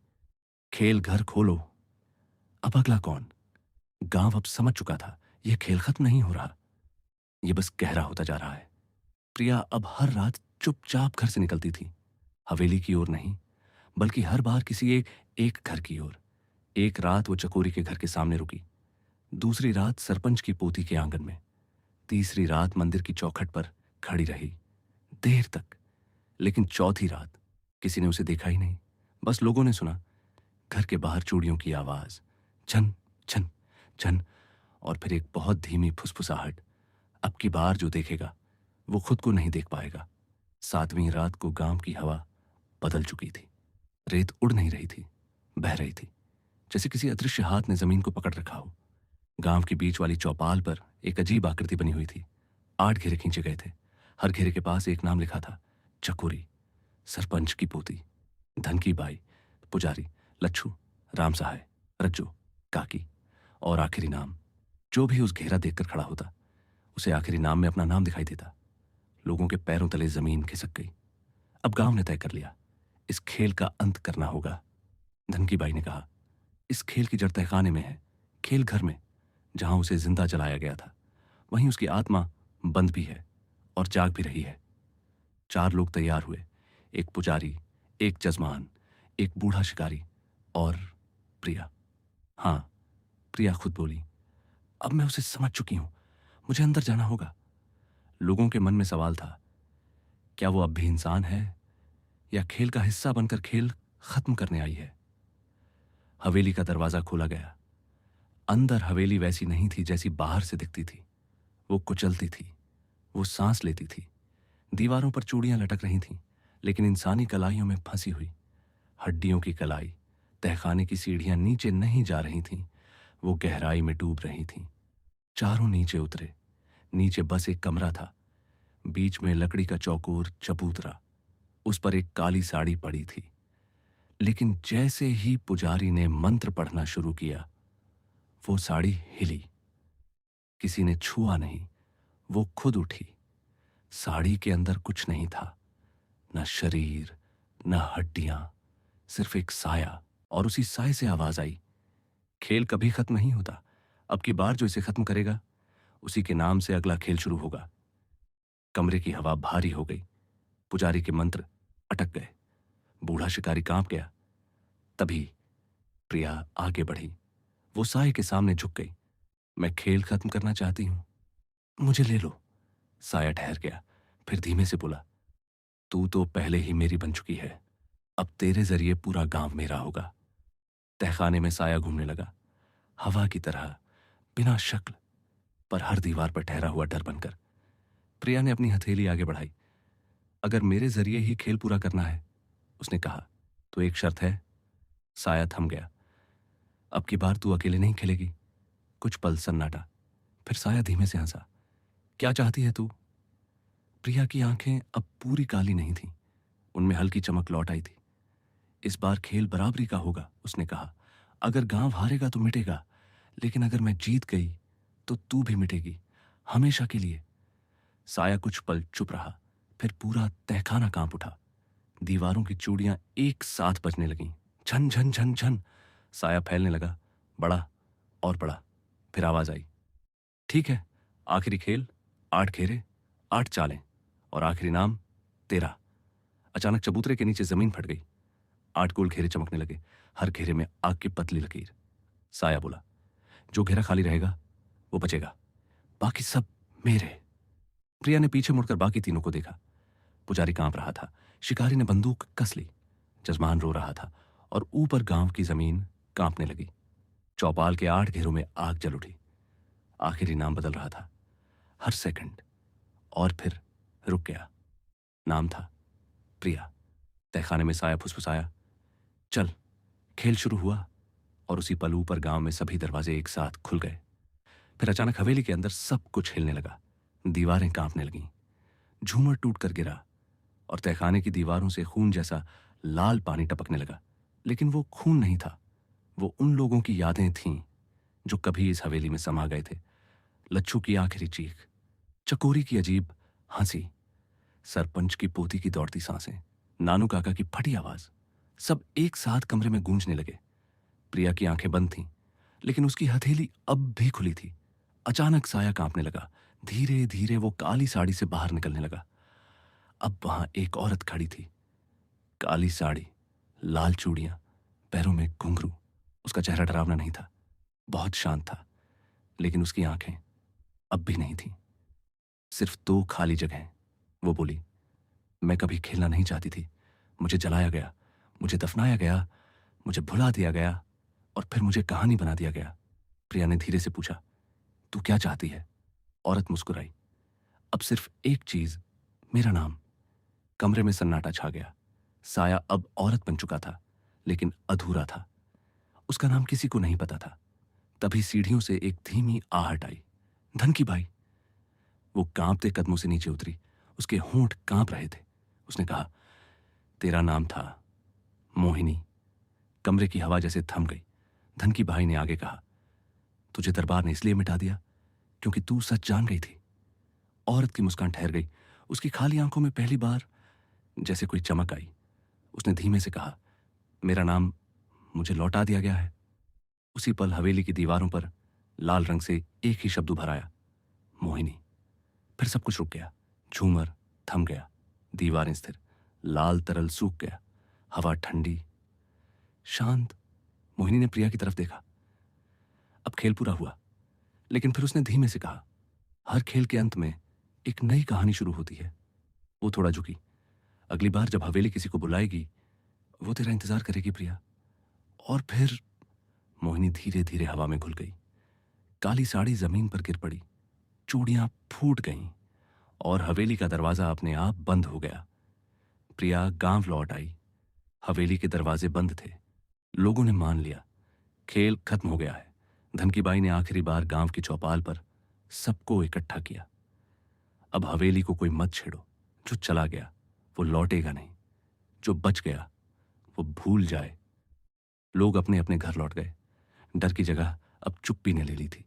खेल घर खोलो। अब अगला कौन। गांव अब समझ चुका था, यह खेल खत्म नहीं हो रहा, यह बस गहरा होता जा रहा है। प्रिया अब हर रात चुपचाप घर से निकलती थी, हवेली की ओर नहीं, बल्कि हर बार किसी एक घर की ओर। एक रात वो चकोरी के घर के सामने रुकी, दूसरी रात सरपंच की पोती के आंगन में, तीसरी रात मंदिर की चौखट पर खड़ी रही देर तक। लेकिन चौथी रात किसी ने उसे देखा ही नहीं। बस लोगों ने सुना घर के बाहर चूड़ियों की आवाज, झन झन झन, और फिर एक बहुत धीमी फुसफुसाहट। अब की बार जो देखेगा वो खुद को नहीं देख पाएगा। सातवीं रात को गांव की हवा बदल चुकी थी। रेत उड़ नहीं रही थी, बह रही थी, जैसे किसी अदृश्य हाथ ने जमीन को पकड़ रखा हो। गांव की बीच वाली चौपाल पर एक अजीब आकृति बनी हुई थी। 8 घेरे खींचे गए थे। हर घेरे के पास एक नाम लिखा था, चकोरी, सरपंच की पोती, धन की बाई, पुजारी, लच्छू, राम सहाय, रज्जू, काकी, और आखिरी नाम। जो भी उस घेरा देखकर खड़ा होता उसे आखिरी नाम में अपना नाम दिखाई देता। लोगों के पैरों तले जमीन खिसक गई। अब गांव ने तय कर लिया, इस खेल का अंत करना होगा। धन की बाई ने कहा, इस खेल की जड़ तहखाने में है, खेल घर में। जहां उसे जिंदा जलाया गया था वहीं उसकी आत्मा बंद भी है और जाग भी रही है। 4 लोग तैयार हुए, एक पुजारी, एक जजमान, एक बूढ़ा शिकारी और प्रिया। हां, प्रिया खुद बोली, अब मैं उसे समझ चुकी हूं, मुझे अंदर जाना होगा। लोगों के मन में सवाल था, क्या वो अब भी इंसान है या खेल का हिस्सा बनकर खेल खत्म करने आई है। हवेली का दरवाजा खोला गया। अंदर हवेली वैसी नहीं थी जैसी बाहर से दिखती थी। वो कुचलती थी, वो सांस लेती थी। दीवारों पर चूड़ियां लटक रही थीं, लेकिन इंसानी कलाइयों में फंसी हुई। हड्डियों की कलाई। तहखाने की सीढ़ियां नीचे नहीं जा रही थीं, वो गहराई में डूब रही थीं। चारों नीचे उतरे। नीचे बस एक कमरा था, बीच में लकड़ी का चौकोर चबूतरा। उस पर एक काली साड़ी पड़ी थी। लेकिन जैसे ही पुजारी ने मंत्र पढ़ना शुरू किया, वो साड़ी हिली। किसी ने छुआ नहीं, वो खुद उठी। साड़ी के अंदर कुछ नहीं था, न शरीर, न हड्डियां, सिर्फ एक साया। और उसी साय से आवाज आई, खेल कभी खत्म नहीं होता, अब की बार जो इसे खत्म करेगा उसी के नाम से अगला खेल शुरू होगा। कमरे की हवा भारी हो गई। पुजारी के मंत्र अटक गए। बूढ़ा शिकारी कांप गया। तभी प्रिया आगे बढ़ी। वो साय के सामने झुक गई। मैं खेल खत्म करना चाहती हूं, मुझे ले लो। साया ठहर गया, फिर धीमे से बोला, तू तो पहले ही मेरी बन चुकी है, अब तेरे जरिए पूरा गांव मेरा होगा। तहखाने में साया घूमने लगा। हवा की तरह, बिना शक्ल, पर हर दीवार पर ठहरा हुआ डर बनकर। प्रिया ने अपनी हथेली आगे बढ़ाई। अगर मेरे जरिए ही खेल पूरा करना है, उसने कहा, तो एक शर्त है। साया थम गया। अब की बार तू अकेले नहीं खेलेगी। कुछ पल सन्नाटा, फिर साया धीमे से हंसा। क्या चाहती है तू? प्रिया की आंखें अब पूरी काली नहीं थीं, उनमें हल्की चमक लौट आई थी। इस बार खेल बराबरी का होगा, उसने कहा। अगर गांव हारेगा तो मिटेगा, लेकिन अगर मैं जीत गई तो तू भी मिटेगी, हमेशा के लिए। साया कुछ पल चुप रहा, फिर पूरा तहखाना कांप उठा। दीवारों की चूड़ियां एक साथ बजने लगीं। झन झन झन झन। साया फैलने लगा, बड़ा और बड़ा। फिर आवाज आई, ठीक है, आखिरी खेल, 8 घेरे, 8 चालें, और आखिरी नाम तेरा। अचानक चबूतरे के नीचे जमीन फट गई। 8 गोल घेरे चमकने लगे, हर घेरे में आग की पतली लकीर। साया बोला, जो घेरा खाली रहेगा वो बचेगा, बाकी सब मेरे। प्रिया ने पीछे मुड़कर बाकी तीनों को देखा। पुजारी कांप रहा था, शिकारी ने बंदूक कस ली, जजमान रो रहा था, और ऊपर गांव की जमीन कांपने लगी। चौपाल के 8 घेरों में आग जल उठी। आखिरी नाम बदल रहा था हर सेकंड, और फिर रुक गया। नाम था प्रिया। तहखाने में साया फुसफुसाया, चल। खेल शुरू हुआ, और उसी पल ऊपर गांव में सभी दरवाजे एक साथ खुल गए। फिर अचानक हवेली के अंदर सब कुछ हिलने लगा। दीवारें कांपने लगीं, झूमर टूट कर गिरा, और तहखाने की दीवारों से खून जैसा लाल पानी टपकने लगा। लेकिन वो खून नहीं था, वो उन लोगों की यादें थीं जो कभी इस हवेली में समा गए थे। लच्छू की आखिरी चीख, चकोरी की अजीब हंसी, सरपंच की पोती की दौड़ती सांसें, नानू काका की फटी आवाज, सब एक साथ कमरे में गूंजने लगे। प्रिया की आंखें बंद थीं, लेकिन उसकी हथेली अब भी खुली थी। अचानक साया कांपने लगा। धीरे धीरे वो काली साड़ी से बाहर निकलने लगा। अब वहां एक औरत खड़ी थी, काली साड़ी, लाल चूड़ियां, पैरों में घुंघरू। उसका चेहरा डरावना नहीं था, बहुत शांत था, लेकिन उसकी आंखें अब भी नहीं थीं, सिर्फ 2 खाली जगहें। वो बोली, मैं कभी खेलना नहीं चाहती थी, मुझे जलाया गया, मुझे दफनाया गया, मुझे भुला दिया गया, और फिर मुझे कहानी बना दिया गया। प्रिया ने धीरे से पूछा, तू क्या चाहती है? औरत मुस्कुराई, अब सिर्फ एक चीज, मेरा नाम। कमरे में सन्नाटा छा गया। साया अब औरत बन चुका था, लेकिन अधूरा था। उसका नाम किसी को नहीं पता था। तभी सीढ़ियों से एक धीमी आहट आई, धन की बाई। वो कांपते कदमों से नीचे उतरी, उसके होंठ कांप रहे थे। उसने कहा, तेरा नाम था मोहिनी। कमरे की हवा जैसे थम गई। धन की भाई ने आगे कहा, तुझे दरबार ने इसलिए मिटा दिया क्योंकि तू सच जान गई थी। औरत की मुस्कान ठहर गई। उसकी खाली आंखों में पहली बार जैसे कोई चमक आई। उसने धीमे से कहा, मेरा नाम मुझे लौटा दिया गया है। उसी पल हवेली की दीवारों पर लाल रंग से एक ही शब्द उभर आया, मोहिनी। फिर सब कुछ रुक गया। झूमर थम गया, दीवारें स्थिर, लाल तरल सूख गया, हवा ठंडी, शांत। मोहिनी ने प्रिया की तरफ देखा। अब खेल पूरा हुआ, लेकिन फिर उसने धीमे से कहा, हर खेल के अंत में एक नई कहानी शुरू होती है। वो थोड़ा झुकी। अगली बार जब हवेली किसी को बुलाएगी, वो तेरा इंतजार करेगी प्रिया। और फिर मोहिनी धीरे धीरे हवा में घुल गई। काली साड़ी जमीन पर गिर पड़ी, चूड़ियां फूट गईं, और हवेली का दरवाजा अपने आप बंद हो गया। प्रिया गांव लौट आई। हवेली के दरवाजे बंद थे। लोगों ने मान लिया, खेल खत्म हो गया है। धन की बाई ने आखिरी बार गांव की चौपाल पर सबको इकट्ठा किया। अब हवेली को कोई मत छेड़ो। जो चला गया वो लौटेगा नहीं, जो बच गया वो भूल जाए। लोग अपने अपने घर लौट गए। डर की जगह अब चुप्पी ने ले ली थी।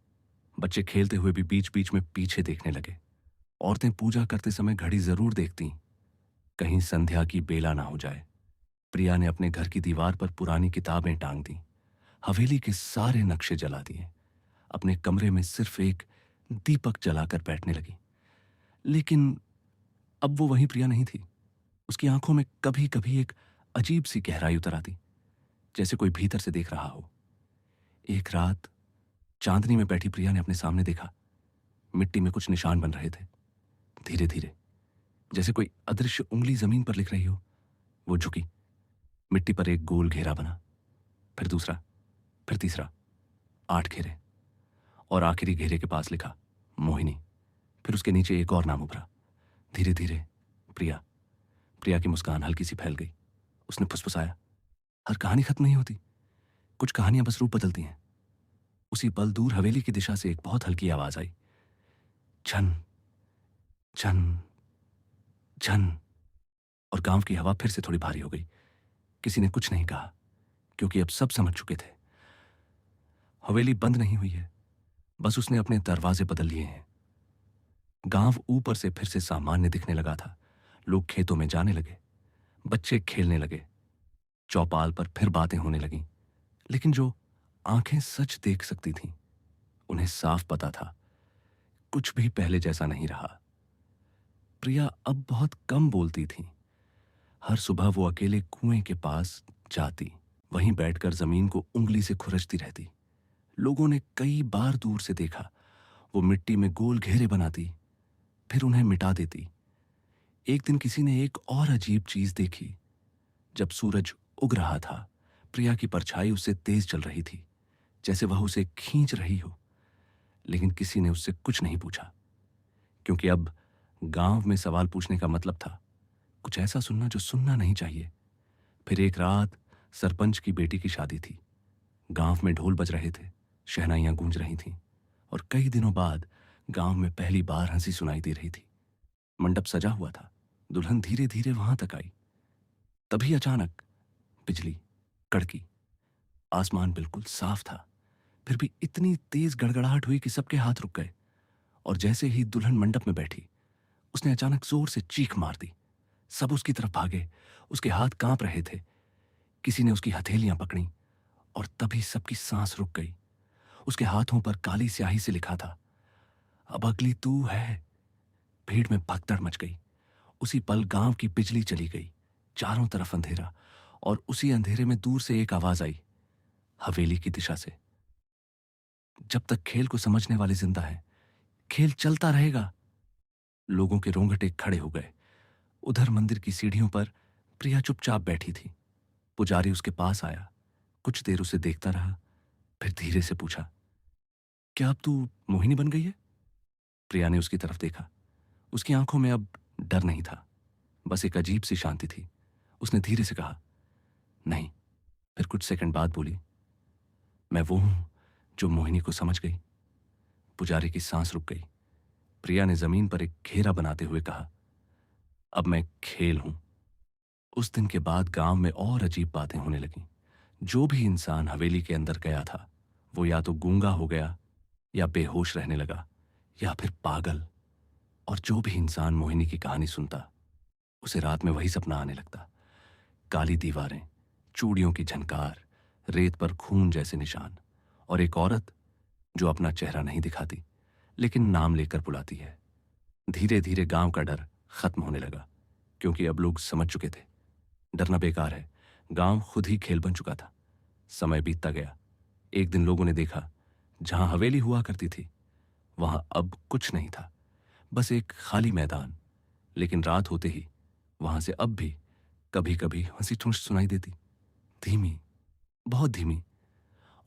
बच्चे खेलते हुए भी बीच बीच में पीछे देखने लगे। औरतें पूजा करते समय घड़ी जरूर देखती, कहीं संध्या की बेला ना हो जाए। प्रिया ने अपने घर की दीवार पर पुरानी किताबें टांग दी। हवेली के सारे नक्शे जला दिए। अपने कमरे में सिर्फ एक दीपक जलाकर बैठने लगी। लेकिन अब वो वही प्रिया नहीं थी। उसकी आंखों में कभी कभी एक अजीब सी गहराई उतर आती, जैसे कोई भीतर से देख रहा हो। एक रात चांदनी में बैठी प्रिया ने अपने सामने देखा, मिट्टी में कुछ निशान बन रहे थे, धीरे धीरे, जैसे कोई अदृश्य उंगली जमीन पर लिख रही हो। वो झुकी, मिट्टी पर एक गोल घेरा बना, फिर दूसरा, फिर तीसरा। 8 घेरे, और आखिरी घेरे के पास लिखा मोहिनी। फिर उसके नीचे एक और नाम उभरा, धीरे धीरे प्रिया। प्रिया की मुस्कान हल्की सी फैल गई। उसने फुसफुसाया, हर कहानी खत्म नहीं होती, कुछ कहानियां बस रूप बदलती हैं। उसी पल दूर हवेली की दिशा से एक बहुत हल्की आवाज आई, झन झन झन। और गांव की हवा फिर से थोड़ी भारी हो गई। किसी ने कुछ नहीं कहा, क्योंकि अब सब समझ चुके थे। हवेली बंद नहीं हुई है, बस उसने अपने दरवाजे बदल लिए हैं। गांव ऊपर से फिर से सामान्य दिखने लगा था। लोग खेतों में जाने लगे, बच्चे खेलने लगे, चौपाल पर फिर बातें होने लगीं। लेकिन जो आंखें सच देख सकती थीं, उन्हें साफ पता था, कुछ भी पहले जैसा नहीं रहा। प्रिया अब बहुत कम बोलती थी। हर सुबह वो अकेले कुएं के पास जाती, वहीं बैठकर जमीन को उंगली से खुरचती रहती। लोगों ने कई बार दूर से देखा, वो मिट्टी में गोल घेरे बनाती, फिर उन्हें मिटा देती। एक दिन किसी ने एक और अजीब चीज देखी। जब सूरज उग रहा था, प्रिया की परछाई उससे तेज चल रही थी, जैसे वह उसे खींच रही हो। लेकिन किसी ने उससे कुछ नहीं पूछा, क्योंकि अब गांव में सवाल पूछने का मतलब था कुछ ऐसा सुनना जो सुनना नहीं चाहिए। फिर एक रात सरपंच की बेटी की शादी थी। गांव में ढोल बज रहे थे, शहनाइयां गूंज रही थीं, और कई दिनों बाद गांव में पहली बार हंसी सुनाई दे रही थी। मंडप सजा हुआ था, दुल्हन धीरे धीरे वहां तक आई। तभी अचानक बिजली कड़की। आसमान बिल्कुल साफ था, फिर भी इतनी तेज गड़गड़ाहट हुई कि सबके हाथ रुक गए। और जैसे ही दुल्हन मंडप में बैठी, उसने अचानक जोर से चीख मार दी। सब उसकी तरफ भागे, उसके हाथ कांप रहे थे। किसी ने उसकी हथेलियां पकड़ी, और तभी सबकी सांस रुक गई। उसके हाथों पर काली स्याही से लिखा था, अब अगली तू है। भीड़ में भगदड़ मच गई। उसी पल गांव की बिजली चली गई, चारों तरफ अंधेरा, और उसी अंधेरे में दूर से एक आवाज आई, हवेली की दिशा से, जब तक खेल को समझने वाले जिंदा हैं, खेल चलता रहेगा। लोगों के रोंगटे खड़े हो गए। उधर मंदिर की सीढ़ियों पर प्रिया चुपचाप बैठी थी। पुजारी उसके पास आया, कुछ देर उसे देखता रहा, फिर धीरे से पूछा, क्या अब तू मोहिनी बन गई है? प्रिया ने उसकी तरफ देखा। उसकी आंखों में अब डर नहीं था, बस एक अजीब सी शांति थी। उसने धीरे से कहा, नहीं। फिर कुछ सेकंड बाद बोली, मैं वो हूं जो मोहिनी को समझ गई। पुजारी की सांस रुक गई। प्रिया ने जमीन पर एक घेरा बनाते हुए कहा, अब मैं खेल हूं। उस दिन के बाद गांव में और अजीब बातें होने लगीं। जो भी इंसान हवेली के अंदर गया था, वो या तो गूंगा हो गया, या बेहोश रहने लगा, या फिर पागल। और जो भी इंसान मोहिनी की कहानी सुनता, उसे रात में वही सपना आने लगता। काली दीवारें, चूड़ियों की झनकार, रेत पर खून जैसे निशान, और एक औरत जो अपना चेहरा नहीं दिखाती, लेकिन नाम लेकर बुलाती है। धीरे धीरे गांव का डर खत्म होने लगा, क्योंकि अब लोग समझ चुके थे, डरना बेकार है। गांव खुद ही खेल बन चुका था। समय बीतता गया। एक दिन लोगों ने देखा, जहां हवेली हुआ करती थी, वहां अब कुछ नहीं था, बस एक खाली मैदान। लेकिन रात होते ही वहां से अब भी कभी कभी हंसी ठुस सुनाई देती, धीमी, बहुत धीमी।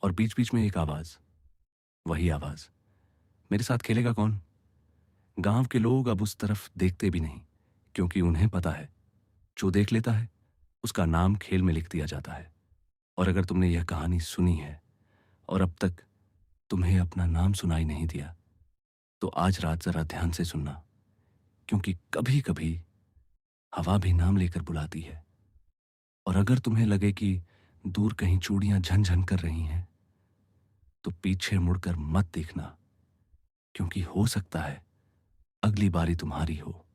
और बीच बीच में एक आवाज, वही आवाज, मेरे साथ खेलेगा कौन? गांव के लोग अब उस तरफ देखते भी नहीं, क्योंकि उन्हें पता है, जो देख लेता है उसका नाम खेल में लिख दिया जाता है। और अगर तुमने यह कहानी सुनी है और अब तक तुम्हें अपना नाम सुनाई नहीं दिया, तो आज रात जरा ध्यान से सुनना, क्योंकि कभी कभी हवा भी नाम लेकर बुलाती है। और अगर तुम्हें लगे कि दूर कहीं चूड़ियां झन-झन कर रही हैं, तो पीछे मुड़कर मत देखना, क्योंकि हो सकता है अगली बारी तुम्हारी हो।